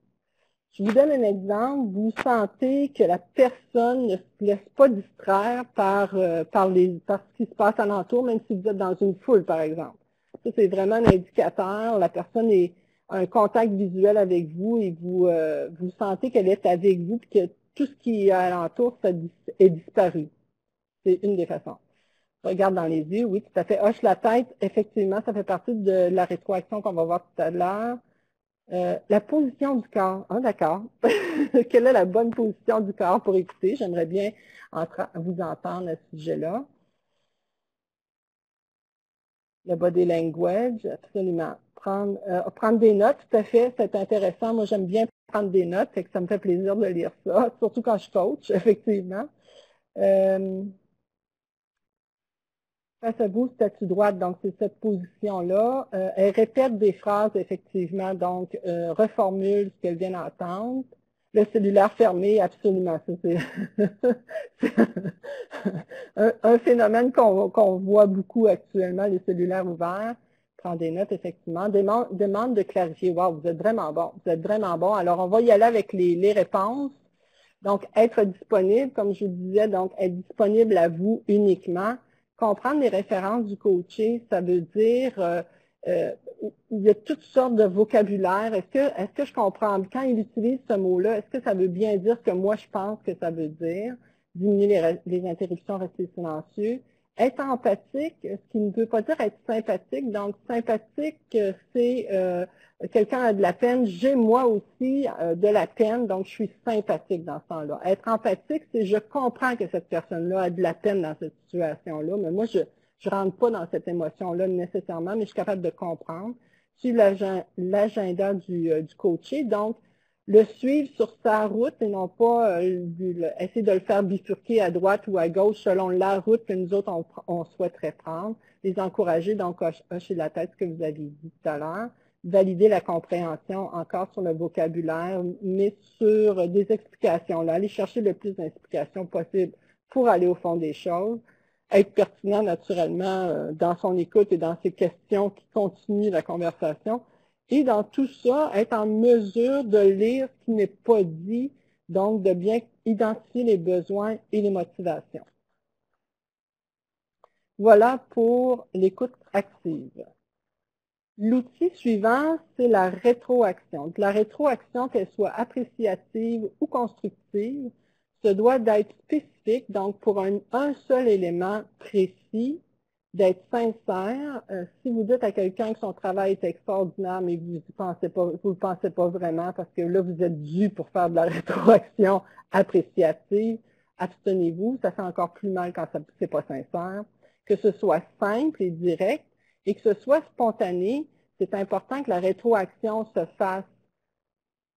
Je vous donne un exemple. Vous sentez que la personne ne se laisse pas distraire par ce qui se passe alentour, même si vous êtes dans une foule, par exemple. Ça, c'est vraiment un indicateur. La personne a un contact visuel avec vous et vous sentez qu'elle est avec vous et que tout ce qui est alentour est disparu. C'est une des façons. Regarde dans les yeux, oui, tout à fait. Hoche la tête, effectivement, ça fait partie de la rétroaction qu'on va voir tout à l'heure. La position du corps. Ah, d'accord. Quelle est la bonne position du corps pour écouter? J'aimerais bien vous entendre à ce sujet-là. Le body language, absolument. Prendre des notes, tout à fait, c'est intéressant. Moi, j'aime bien prendre des notes, fait que ça me fait plaisir de lire ça, surtout quand je coach, effectivement. Face à vous, statue droite, donc c'est cette position-là. Elle répète des phrases, effectivement, donc reformule ce qu'elle vient d'entendre. Le cellulaire fermé, absolument, ça c'est un phénomène qu'on voit beaucoup actuellement, les cellulaires ouverts. Prendre des notes, effectivement. Demande de clarifier. Wow, vous êtes vraiment bon, vous êtes vraiment bon. Alors, on va y aller avec les réponses. Donc, être disponible, comme je vous disais, donc être disponible à vous uniquement. Comprendre les références du coaché, ça veut dire, il y a toutes sortes de vocabulaire. Est-ce que je comprends? Quand il utilise ce mot-là, est-ce que ça veut bien dire ce que moi je pense que ça veut dire? Diminuer les interruptions, rester silencieux. Être empathique, ce qui ne veut pas dire être sympathique. Donc, sympathique, c'est quelqu'un a de la peine. J'ai moi aussi de la peine, donc je suis sympathique dans ce temps-là. Être empathique, c'est je comprends que cette personne-là a de la peine dans cette situation-là, mais moi, je ne rentre pas dans cette émotion-là nécessairement, mais je suis capable de comprendre. Suivre l'agenda du coaché, donc le suivre sur sa route et non pas essayer de le faire bifurquer à droite ou à gauche selon la route que nous autres, on souhaiterait prendre. Les encourager, donc hocher la tête, ce que vous aviez dit tout à l'heure. Valider la compréhension encore sur le vocabulaire, mais sur des explications. Là, aller chercher le plus d'explications possible pour aller au fond des choses. Être pertinent naturellement dans son écoute et dans ses questions qui continuent la conversation. Et dans tout ça, être en mesure de lire ce qui n'est pas dit, donc de bien identifier les besoins et les motivations. Voilà pour l'écoute active. L'outil suivant, c'est la rétroaction. La rétroaction, qu'elle soit appréciative ou constructive, se doit d'être spécifique, donc pour un seul élément précis, d'être sincère. Si vous dites à quelqu'un que son travail est extraordinaire, mais vous ne le pensez pas vraiment parce que là, vous êtes dû pour faire de la rétroaction appréciative, abstenez-vous, ça fait encore plus mal quand ce n'est pas sincère. Que ce soit simple et direct et que ce soit spontané, c'est important que la rétroaction se fasse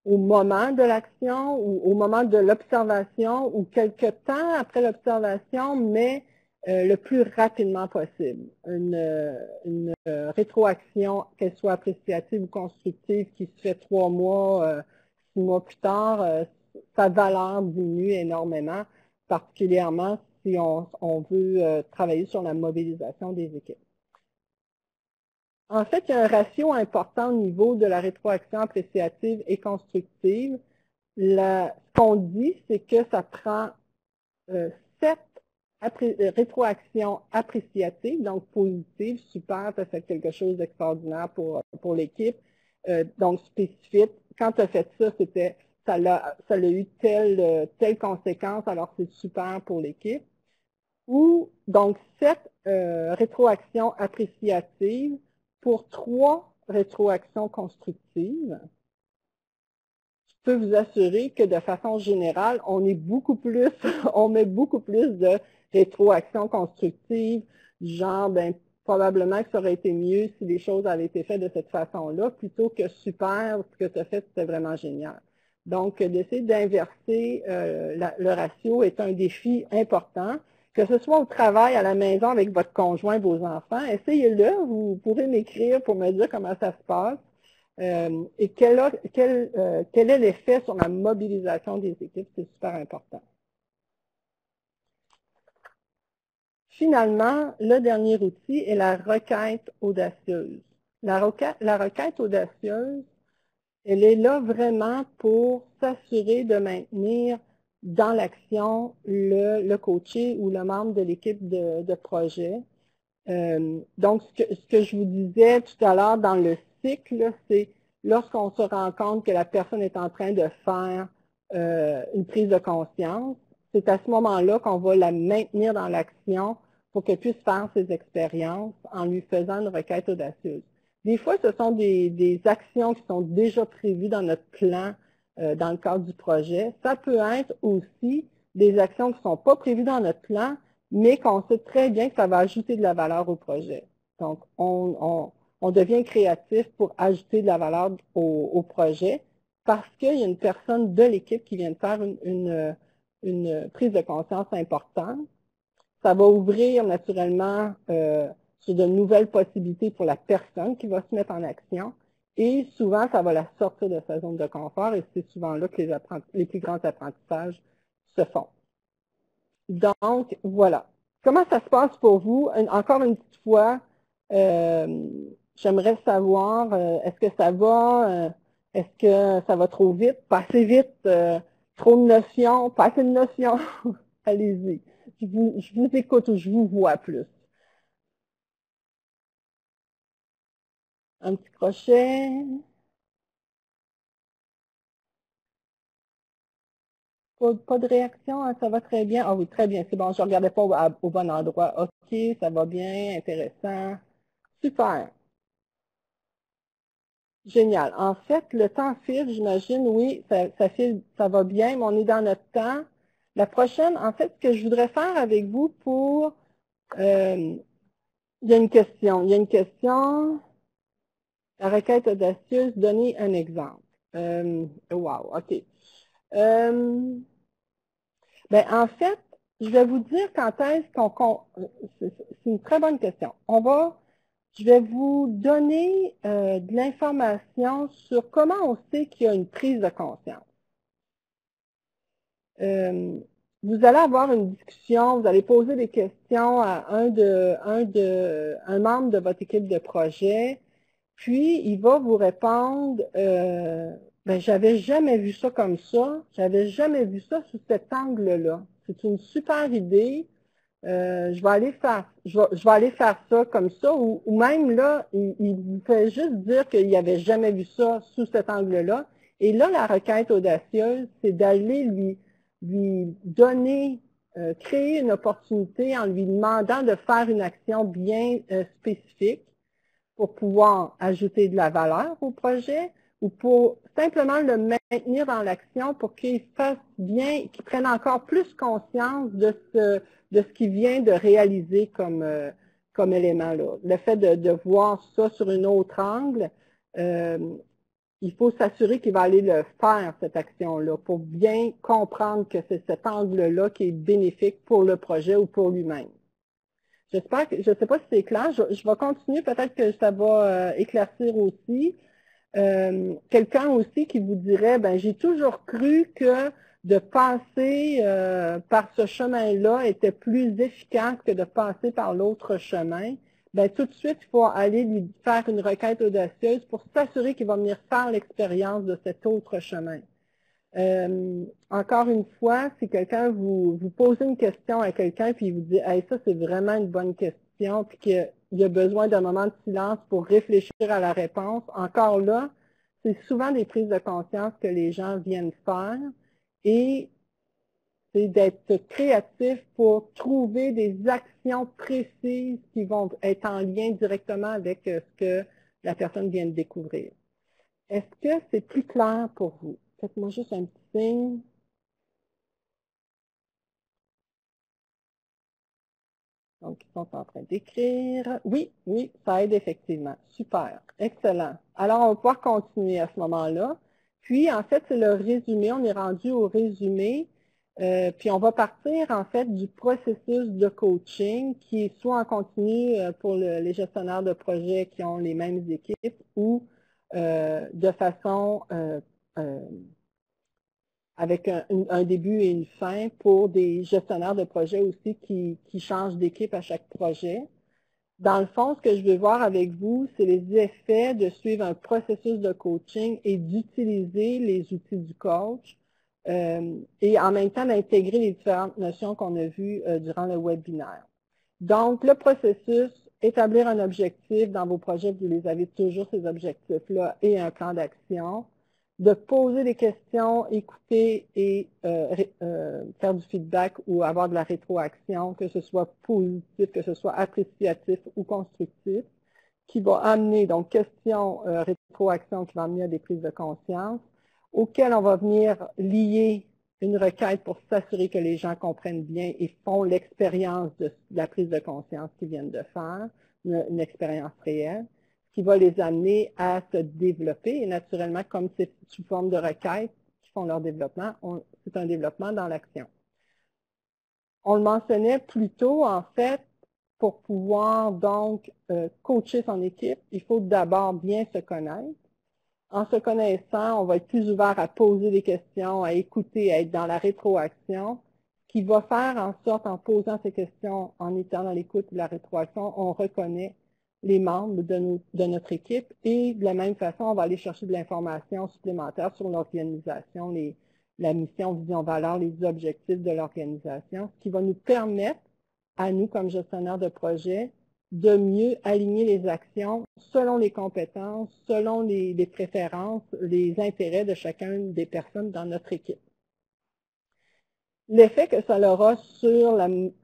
au moment de l'action ou au moment de l'observation ou quelque temps après l'observation, mais le plus rapidement possible. Une rétroaction, qu'elle soit appréciative ou constructive, qui se fait 3 mois, 6 mois plus tard, sa valeur diminue énormément, particulièrement si on veut travailler sur la mobilisation des équipes. En fait, il y a un ratio important au niveau de la rétroaction appréciative et constructive. Ce qu'on dit, c'est que ça prend 7 rétroactions appréciatives, donc positives, super, tu as fait quelque chose d'extraordinaire pour l'équipe, donc spécifique. Quand tu as fait ça, ça a eu telle conséquence, alors c'est super pour l'équipe. Ou donc 7 rétroactions appréciatives pour 3 rétroactions constructives. Je peux vous assurer que de façon générale, on met beaucoup plus de rétroactions constructives, genre, probablement que ça aurait été mieux si les choses avaient été faites de cette façon-là, plutôt que super, ce que tu as fait, c'était vraiment génial. Donc, d'essayer d'inverser le ratio est un défi important. Que ce soit au travail, à la maison, avec votre conjoint, vos enfants, essayez-le. Vous pourrez m'écrire pour me dire comment ça se passe et quel est l'effet sur la mobilisation des équipes. C'est super important. Finalement, le dernier outil est la requête audacieuse. La requête audacieuse, elle est là vraiment pour s'assurer de maintenir dans l'action le coaché ou le membre de l'équipe de projet. Donc, ce que je vous disais tout à l'heure dans le cycle, c'est lorsqu'on se rend compte que la personne est en train de faire une prise de conscience, c'est à ce moment-là qu'on va la maintenir dans l'action pour qu'elle puisse faire ses expériences en lui faisant une requête audacieuse. Des fois, ce sont des actions qui sont déjà prévues dans notre plan dans le cadre du projet. Ça peut être aussi des actions qui ne sont pas prévues dans notre plan, mais qu'on sait très bien que ça va ajouter de la valeur au projet. Donc, on devient créatif pour ajouter de la valeur au projet parce qu'il y a une personne de l'équipe qui vient de faire une prise de conscience importante. Ça va ouvrir naturellement sur de nouvelles possibilités pour la personne qui va se mettre en action. Et souvent, ça va la sortir de sa zone de confort et c'est souvent là que les plus grands apprentissages se font. Donc, voilà. Comment ça se passe pour vous? Encore une petite fois, j'aimerais savoir, est-ce que ça va? Est-ce que ça va trop vite? Pas assez vite? Trop de notions? Pas assez de notions? Allez-y. Je vous écoute ou je vous vois plus. Un petit crochet. Pas de réaction, hein, ça va très bien. Ah oui, très bien, c'est bon, je ne regardais pas au bon endroit. OK, ça va bien, intéressant. Super. Génial. En fait, le temps file, j'imagine, oui, ça file, ça va bien, mais on est dans notre temps. La prochaine, en fait, ce que je voudrais faire avec vous pour... il y a une question. Il y a une question. La requête audacieuse, donner un exemple. Wow, OK. Ben, en fait, je vais vous dire quand est-ce c'est une très bonne question. Je vais vous donner de l'information sur comment on sait qu'il y a une prise de conscience. Vous allez avoir une discussion, vous allez poser des questions à un membre de votre équipe de projet, puis il va vous répondre ben, j'avais jamais vu ça comme ça, j'avais jamais vu ça sous cet angle-là. C'est une super idée. Je vais aller faire ça comme ça, ou même là, il vous fait juste dire qu'il n'avait jamais vu ça sous cet angle-là. Et là, la requête audacieuse, c'est d'aller lui donner, créer une opportunité en lui demandant de faire une action bien spécifique pour pouvoir ajouter de la valeur au projet ou pour simplement le maintenir dans l'action pour qu'il fasse bien, qu'il prenne encore plus conscience de ce qu'il vient de réaliser comme élément là. Le fait de voir ça sur un autre angle, il faut s'assurer qu'il va aller le faire, cette action-là, pour bien comprendre que c'est cet angle-là qui est bénéfique pour le projet ou pour lui-même. J'espère que, je ne sais pas si c'est clair, je vais continuer, peut-être que ça va éclaircir aussi. Quelqu'un aussi qui vous dirait, ben j'ai toujours cru que de passer par ce chemin-là était plus efficace que de passer par l'autre chemin. Ben tout de suite, il faut aller lui faire une requête audacieuse pour s'assurer qu'il va venir faire l'expérience de cet autre chemin. Encore une fois, si quelqu'un vous pose une question à quelqu'un puis il vous dit hey, ça c'est vraiment une bonne question puis qu'il y a besoin d'un moment de silence pour réfléchir à la réponse, encore là, c'est souvent des prises de conscience que les gens viennent faire et c'est d'être créatif pour trouver des actions précises qui vont être en lien directement avec ce que la personne vient de découvrir. Est-ce que c'est plus clair pour vous? Faites-moi juste un petit signe. Donc, ils sont en train d'écrire. Oui, oui, ça aide effectivement. Super. Excellent. Alors, on va pouvoir continuer à ce moment-là. Puis, en fait, c'est le résumé. On est rendu au résumé. Puis, on va partir, en fait, du processus de coaching qui est soit en continu pour les gestionnaires de projets qui ont les mêmes équipes ou de façon avec un début et une fin pour des gestionnaires de projet aussi qui changent d'équipe à chaque projet. Dans le fond, ce que je veux voir avec vous, c'est les effets de suivre un processus de coaching et d'utiliser les outils du coach et en même temps d'intégrer les différentes notions qu'on a vues durant le webinaire. Donc, le processus, établir un objectif dans vos projets, vous les avez toujours ces objectifs-là et un plan d'action. de poser des questions, écouter et faire du feedback ou avoir de la rétroaction, que ce soit positif, que ce soit appréciatif ou constructif, qui va amener, donc, questions, rétroaction, qui va amener à des prises de conscience, auxquelles on va venir lier une requête pour s'assurer que les gens comprennent bien et font l'expérience de la prise de conscience qu'ils viennent de faire, une expérience réelle, qui va les amener à se développer. Et naturellement, comme c'est sous forme de requêtes qui font leur développement, c'est un développement dans l'action. On le mentionnait plus tôt, en fait, pour pouvoir donc coacher son équipe, il faut d'abord bien se connaître. En se connaissant, on va être plus ouvert à poser des questions, à écouter, à être dans la rétroaction, qui va faire en sorte, en posant ces questions, en étant dans l'écoute de la rétroaction, on reconnaît les membres de notre équipe et de la même façon, on va aller chercher de l'information supplémentaire sur l'organisation, la mission, vision, valeur, les objectifs de l'organisation, ce qui va nous permettre, à nous comme gestionnaires de projet, de mieux aligner les actions selon les compétences, selon les préférences, les intérêts de chacune des personnes dans notre équipe. L'effet que ça aura sur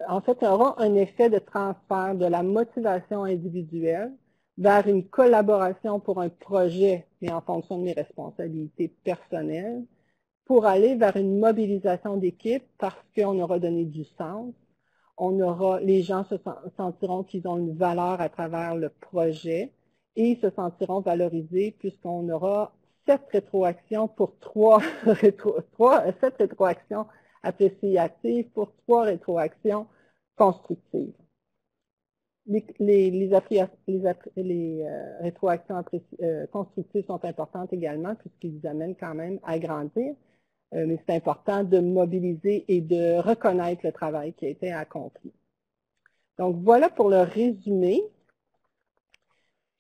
en fait, ça aura un effet de transfert de la motivation individuelle vers une collaboration pour un projet, mais en fonction de mes responsabilités personnelles, pour aller vers une mobilisation d'équipe parce qu'on aura donné du sens. Les gens se sentiront qu'ils ont une valeur à travers le projet et se sentiront valorisés puisqu'on aura 7 rétroactions pour 7 rétroactions appréciatives pour 3 rétroactions constructives. Les rétroactions constructives sont importantes également puisqu'ils amènent quand même à grandir. Mais c'est important de mobiliser et de reconnaître le travail qui a été accompli. Donc, voilà pour le résumé.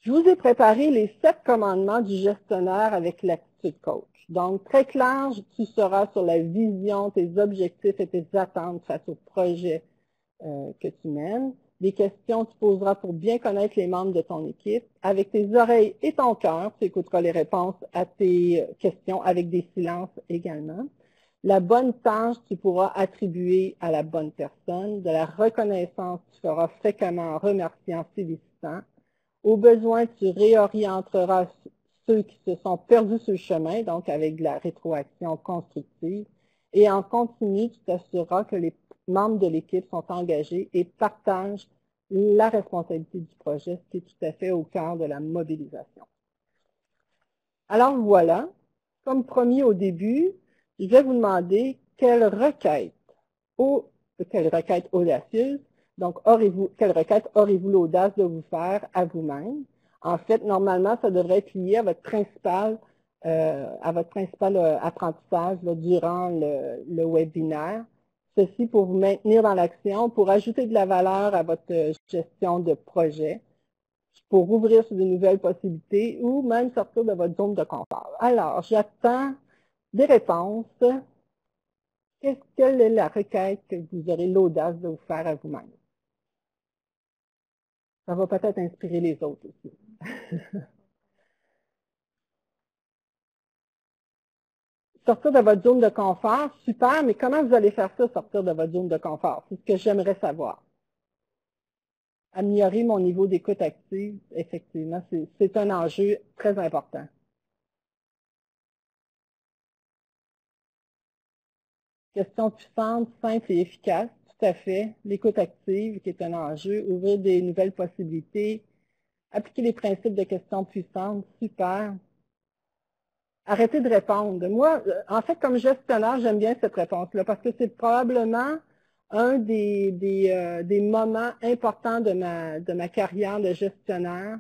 Je vous ai préparé les 7 commandements du gestionnaire avec l'attitude coach. Donc, très clair, tu seras sur la vision, tes objectifs et tes attentes face au projet que tu mènes. Des questions que tu poseras pour bien connaître les membres de ton équipe. Avec tes oreilles et ton cœur, tu écouteras les réponses à tes questions avec des silences également. La bonne tâche, tu pourras attribuer à la bonne personne. De la reconnaissance, tu feras fréquemment en remerciant, félicitant. Au besoin, tu réorienteras ceux qui se sont perdus sur le chemin, donc avec de la rétroaction constructive. Et en continu, tu t'assureras que les membres de l'équipe sont engagés et partagent la responsabilité du projet, ce qui est tout à fait au cœur de la mobilisation. Alors voilà, comme promis au début, je vais vous demander quelle requête audacieuse, donc quelle requête aurez-vous l'audace de vous faire à vous-même? En fait, normalement, ça devrait être lié à votre principal apprentissage là, durant le webinaire. Ceci pour vous maintenir dans l'action, pour ajouter de la valeur à votre gestion de projet, pour ouvrir sur de nouvelles possibilités ou même sortir de votre zone de confort. Alors, j'attends des réponses. Quelle est la requête que vous aurez l'audace de vous faire à vous-même? Ça va peut-être inspirer les autres aussi. Sortir de votre zone de confort, super, mais comment vous allez faire ça, sortir de votre zone de confort? C'est ce que j'aimerais savoir. Améliorer mon niveau d'écoute active, effectivement, c'est un enjeu très important. Question puissante, simple et efficace, tout à fait. L'écoute active, qui est un enjeu, ouvrir des nouvelles possibilités, appliquer les principes de questions puissantes, super. Arrêtez de répondre. Moi, en fait, comme gestionnaire, j'aime bien cette réponse-là parce que c'est probablement un des moments importants de ma carrière de gestionnaire.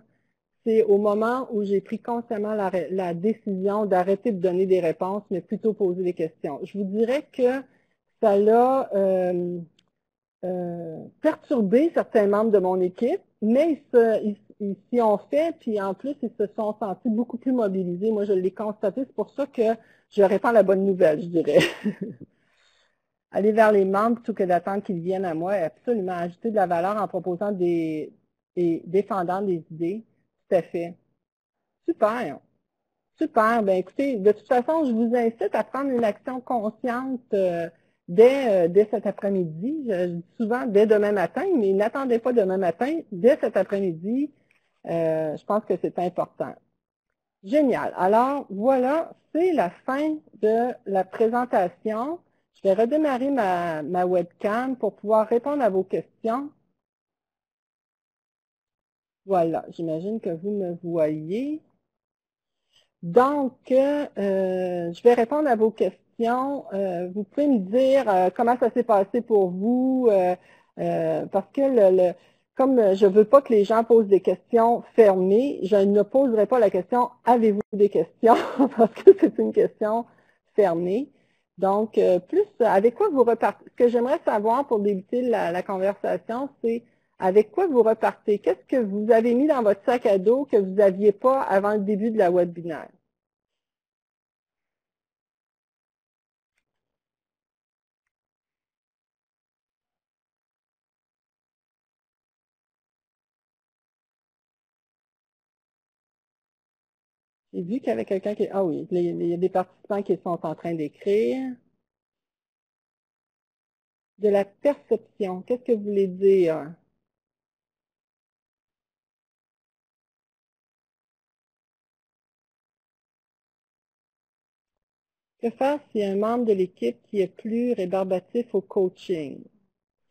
C'est au moment où j'ai pris consciemment la décision d'arrêter de donner des réponses, mais plutôt poser des questions. Je vous dirais que ça l'a perturbé certains membres de mon équipe, mais ils s'y ont fait, puis en plus, ils se sont sentis beaucoup plus mobilisés. Moi, je l'ai constaté, c'est pour ça que je répands la bonne nouvelle, je dirais. Aller vers les membres plutôt que d'attendre qu'ils viennent à moi, absolument. Ajouter de la valeur en proposant et défendant des idées, tout à fait. Super. Super. Ben, écoutez, de toute façon, je vous incite à prendre une action consciente dès cet après-midi. Je dis souvent dès demain matin, mais n'attendez pas demain matin. Dès cet après-midi, je pense que c'est important. Génial. Alors, voilà, c'est la fin de la présentation. Je vais redémarrer ma webcam pour pouvoir répondre à vos questions. Voilà, j'imagine que vous me voyez. Donc, je vais répondre à vos questions. Vous pouvez me dire comment ça s'est passé pour vous, parce que comme je ne veux pas que les gens posent des questions fermées, je ne poserai pas la question « Avez-vous des questions? » parce que c'est une question fermée. Donc, plus avec quoi vous repartez. Ce que j'aimerais savoir pour débuter la conversation, c'est avec quoi vous repartez? Qu'est-ce que vous avez mis dans votre sac à dos que vous n'aviez pas avant le début de la webinaire? J'ai vu qu'il y avait quelqu'un qui... Ah oui, il y a des participants qui sont en train d'écrire. De la perception, qu'est-ce que vous voulez dire? Que faire si un membre de l'équipe qui est plus rébarbatif au coaching?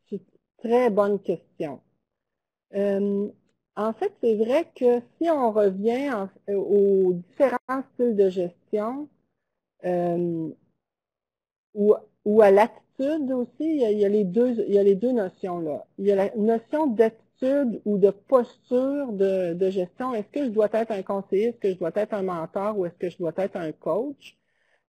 C'est une très bonne question. En fait, c'est vrai que si on revient aux différents styles de gestion, euh, ou, ou à l'attitude aussi, il y a les deux notions là. Il y a la notion d'attitude ou de posture de gestion. Est-ce que je dois être un conseiller, est-ce que je dois être un mentor ou est-ce que je dois être un coach?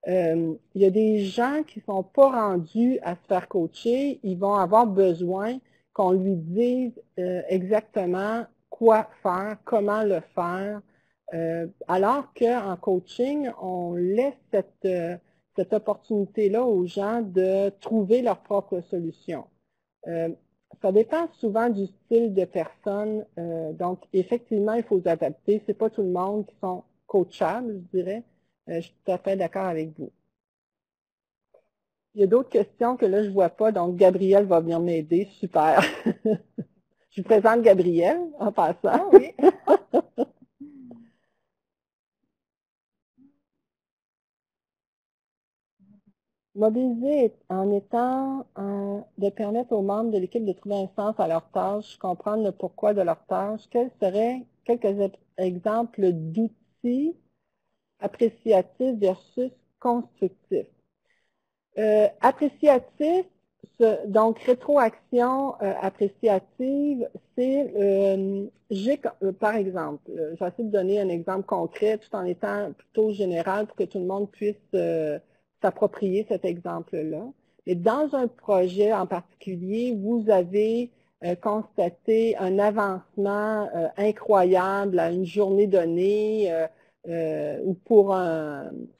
Il y a des gens qui ne sont pas rendus à se faire coacher, ils vont avoir besoin qu'on lui dise exactement quoi faire, comment le faire, alors qu'en coaching, on laisse cette opportunité-là aux gens de trouver leur propre solution. Ça dépend souvent du style de personne, donc effectivement, il faut s'adapter. Ce n'est pas tout le monde qui sont coachables, je dirais. Je suis tout à fait d'accord avec vous. Il y a d'autres questions que là, je ne vois pas, donc Gabriel va venir m'aider. Super. Je vous présente Gabriel en passant. Ah oui. Mobiliser en étant de permettre aux membres de l'équipe de trouver un sens à leur tâche, comprendre le pourquoi de leur tâche. Quels seraient quelques exemples d'outils appréciatifs versus constructifs? Appréciatif, donc rétroaction appréciative, c'est, par exemple, je vais essayer de donner un exemple concret tout en étant plutôt général pour que tout le monde puisse s'approprier cet exemple-là. Et dans un projet en particulier, vous avez constaté un avancement incroyable à une journée donnée ou pour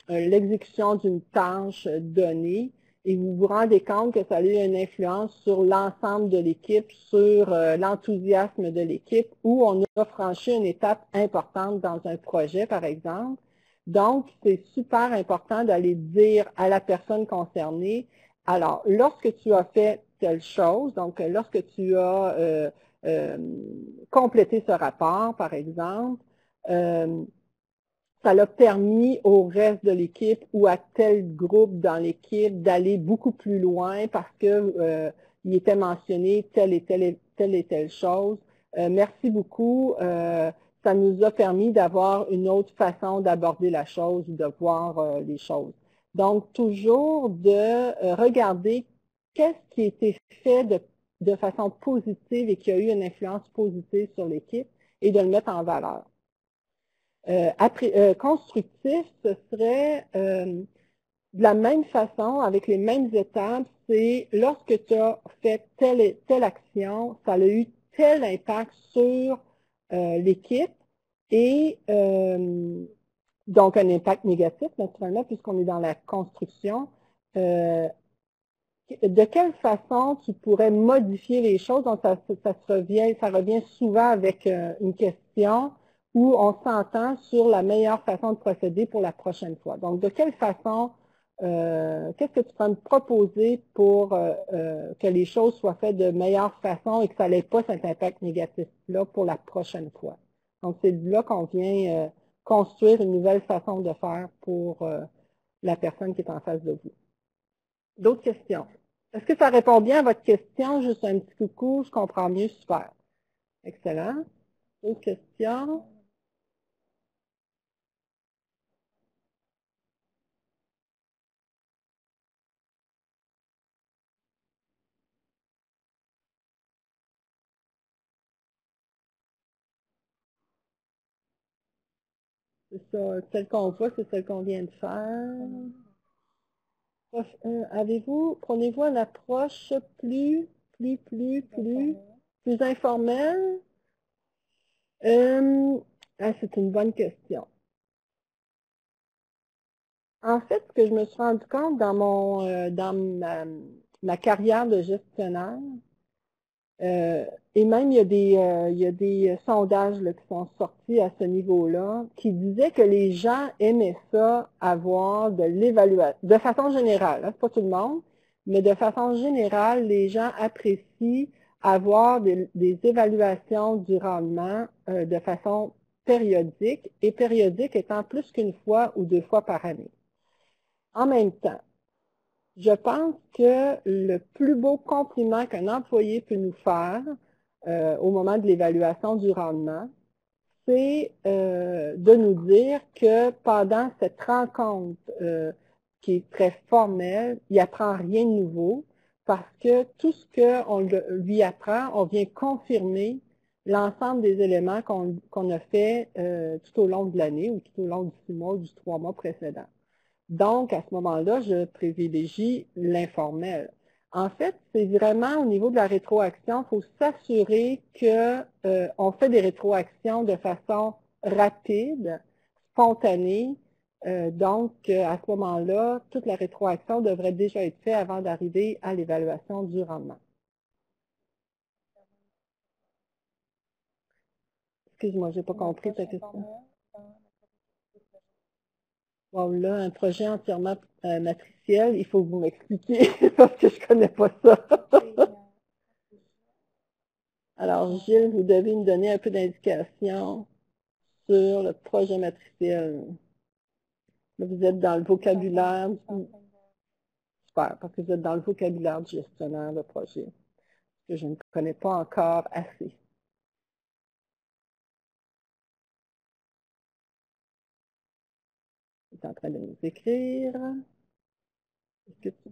l'exécution d'une tâche donnée, et vous vous rendez compte que ça a eu une influence sur l'ensemble de l'équipe, sur l'enthousiasme de l'équipe, où on a franchi une étape importante dans un projet, par exemple. Donc, c'est super important d'aller dire à la personne concernée, alors, lorsque tu as fait telle chose, donc lorsque tu as complété ce rapport, par exemple, ça l'a permis au reste de l'équipe ou à tel groupe dans l'équipe d'aller beaucoup plus loin parce que il était mentionné telle et telle chose. Merci beaucoup. Ça nous a permis d'avoir une autre façon d'aborder la chose ou de voir les choses. Donc, toujours de regarder qu'est-ce qui a été fait de façon positive et qui a eu une influence positive sur l'équipe et de le mettre en valeur. Constructif, ce serait de la même façon, avec les mêmes étapes, c'est lorsque tu as fait telle action, ça a eu tel impact sur l'équipe et donc un impact négatif, naturellement, puisqu'on est dans la construction. De quelle façon tu pourrais modifier les choses? Donc, ça revient souvent avec une question où on s'entend sur la meilleure façon de procéder pour la prochaine fois. Donc, de quelle façon, qu'est-ce que tu peux me proposer pour que les choses soient faites de meilleure façon et que ça n'ait pas cet impact négatif-là pour la prochaine fois? Donc, c'est de là qu'on vient construire une nouvelle façon de faire pour la personne qui est en face de vous. D'autres questions? Est-ce que ça répond bien à votre question? Juste un petit coucou, je comprends mieux, super. Excellent. D'autres questions? C'est ça, celle qu'on voit, c'est celle qu'on vient de faire. Prenez-vous une approche plus informelle? C'est une bonne question. En fait, ce que je me suis rendu compte dans ma carrière de gestionnaire, et même il y a des sondages là, qui sont sortis à ce niveau-là, qui disaient que les gens aimaient ça, avoir de l'évaluation, de façon générale, hein, c'est pas tout le monde, mais de façon générale, les gens apprécient avoir des évaluations du rendement de façon périodique, et périodique étant plus qu'une fois ou 2 fois par année. En même temps, je pense que le plus beau compliment qu'un employé peut nous faire au moment de l'évaluation du rendement, c'est de nous dire que pendant cette rencontre qui est très formelle, il n'apprend rien de nouveau parce que tout ce qu'on lui apprend, on vient confirmer l'ensemble des éléments qu'on a fait tout au long de l'année ou tout au long du 6 mois ou du 3 mois précédent. Donc, à ce moment-là, je privilégie l'informel. En fait, c'est vraiment au niveau de la rétroaction, il faut s'assurer qu'on fait des rétroactions de façon rapide, spontanée. Donc, à ce moment-là, toute la rétroaction devrait déjà être faite avant d'arriver à l'évaluation du rendement. Excuse-moi, je n'ai pas compris ta question. Wow, là, un projet entièrement matriciel, il faut que vous m'expliquiez parce que je ne connais pas ça. Alors, Gilles, vous devez me donner un peu d'indication sur le projet matriciel. Là, vous êtes dans le vocabulaire. Super, parce que vous êtes dans le vocabulaire du gestionnaire de projet, que je ne connais pas encore assez. Vous êtes en train de nous écrire. Est-ce que tu...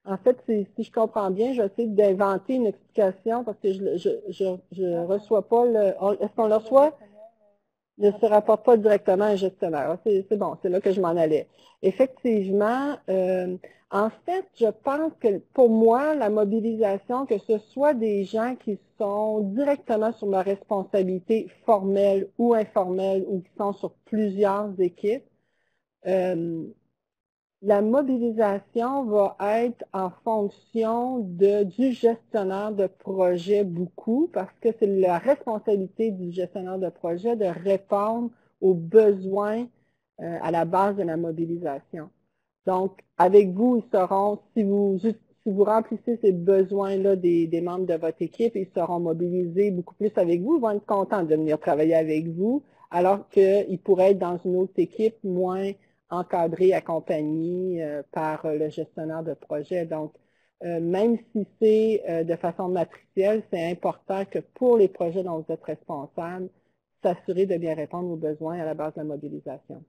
En fait, si je comprends bien, j'essaie d'inventer une explication parce que je reçois pas le... Est-ce qu'on le reçoit? Ne se rapporte pas directement à un gestionnaire. C'est bon, c'est là que je m'en allais. Effectivement, en fait, je pense que pour moi, la mobilisation, que ce soit des gens qui sont directement sur ma responsabilité formelle ou informelle ou qui sont sur plusieurs équipes, la mobilisation va être en fonction du gestionnaire de projet beaucoup, parce que c'est la responsabilité du gestionnaire de projet de répondre aux besoins à la base de la mobilisation. Donc, avec vous, ils seront, si vous remplissez ces besoins-là des membres de votre équipe, ils seront mobilisés beaucoup plus avec vous, ils vont être contents de venir travailler avec vous, alors qu'ils pourraient être dans une autre équipe moins encadré, accompagné par le gestionnaire de projet. Donc, même si c'est de façon matricielle, c'est important que pour les projets dont vous êtes responsable, s'assurer de bien répondre aux besoins à la base de la mobilisation.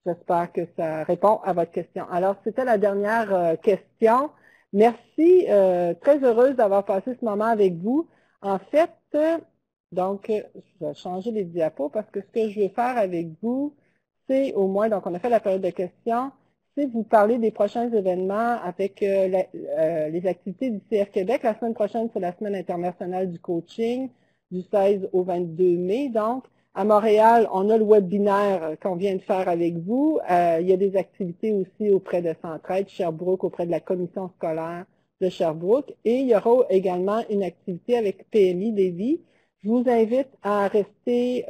J'espère que ça répond à votre question. Alors, c'était la dernière question. Merci, très heureuse d'avoir passé ce moment avec vous. En fait, donc, je vais changer les diapos parce que ce que je vais faire avec vous, c'est au moins, donc on a fait la période de questions, c'est vous parler des prochains événements avec les activités du CF Québec. La semaine prochaine, c'est la Semaine internationale du coaching, du 16 au 22 mai. Donc, À Montréal, on a le webinaire qu'on vient de faire avec vous. Il y a des activités aussi auprès de Centraide, Sherbrooke, auprès de la commission scolaire de Sherbrooke. Et il y aura également une activité avec PMI Lévis. Je vous invite à rester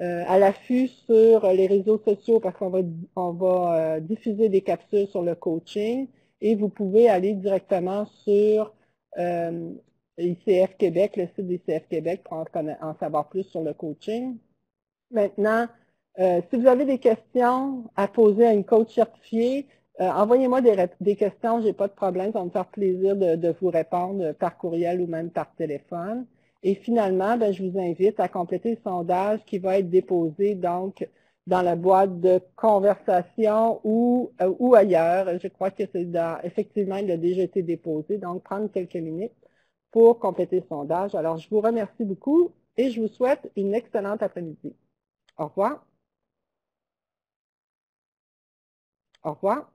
à l'affût sur les réseaux sociaux parce qu'on va diffuser des capsules sur le coaching et vous pouvez aller directement sur ICF Québec, le site d'ICF Québec pour en savoir plus sur le coaching. Maintenant, si vous avez des questions à poser à une coach certifiée, envoyez-moi des questions, je n'ai pas de problème, ça va me faire plaisir de vous répondre par courriel ou même par téléphone. Et finalement, je vous invite à compléter le sondage qui va être déposé donc dans la boîte de conversation ou ailleurs. Je crois que effectivement, il a déjà été déposé, donc prendre quelques minutes pour compléter le sondage. Alors, je vous remercie beaucoup et je vous souhaite une excellente après-midi. Au revoir. Au revoir.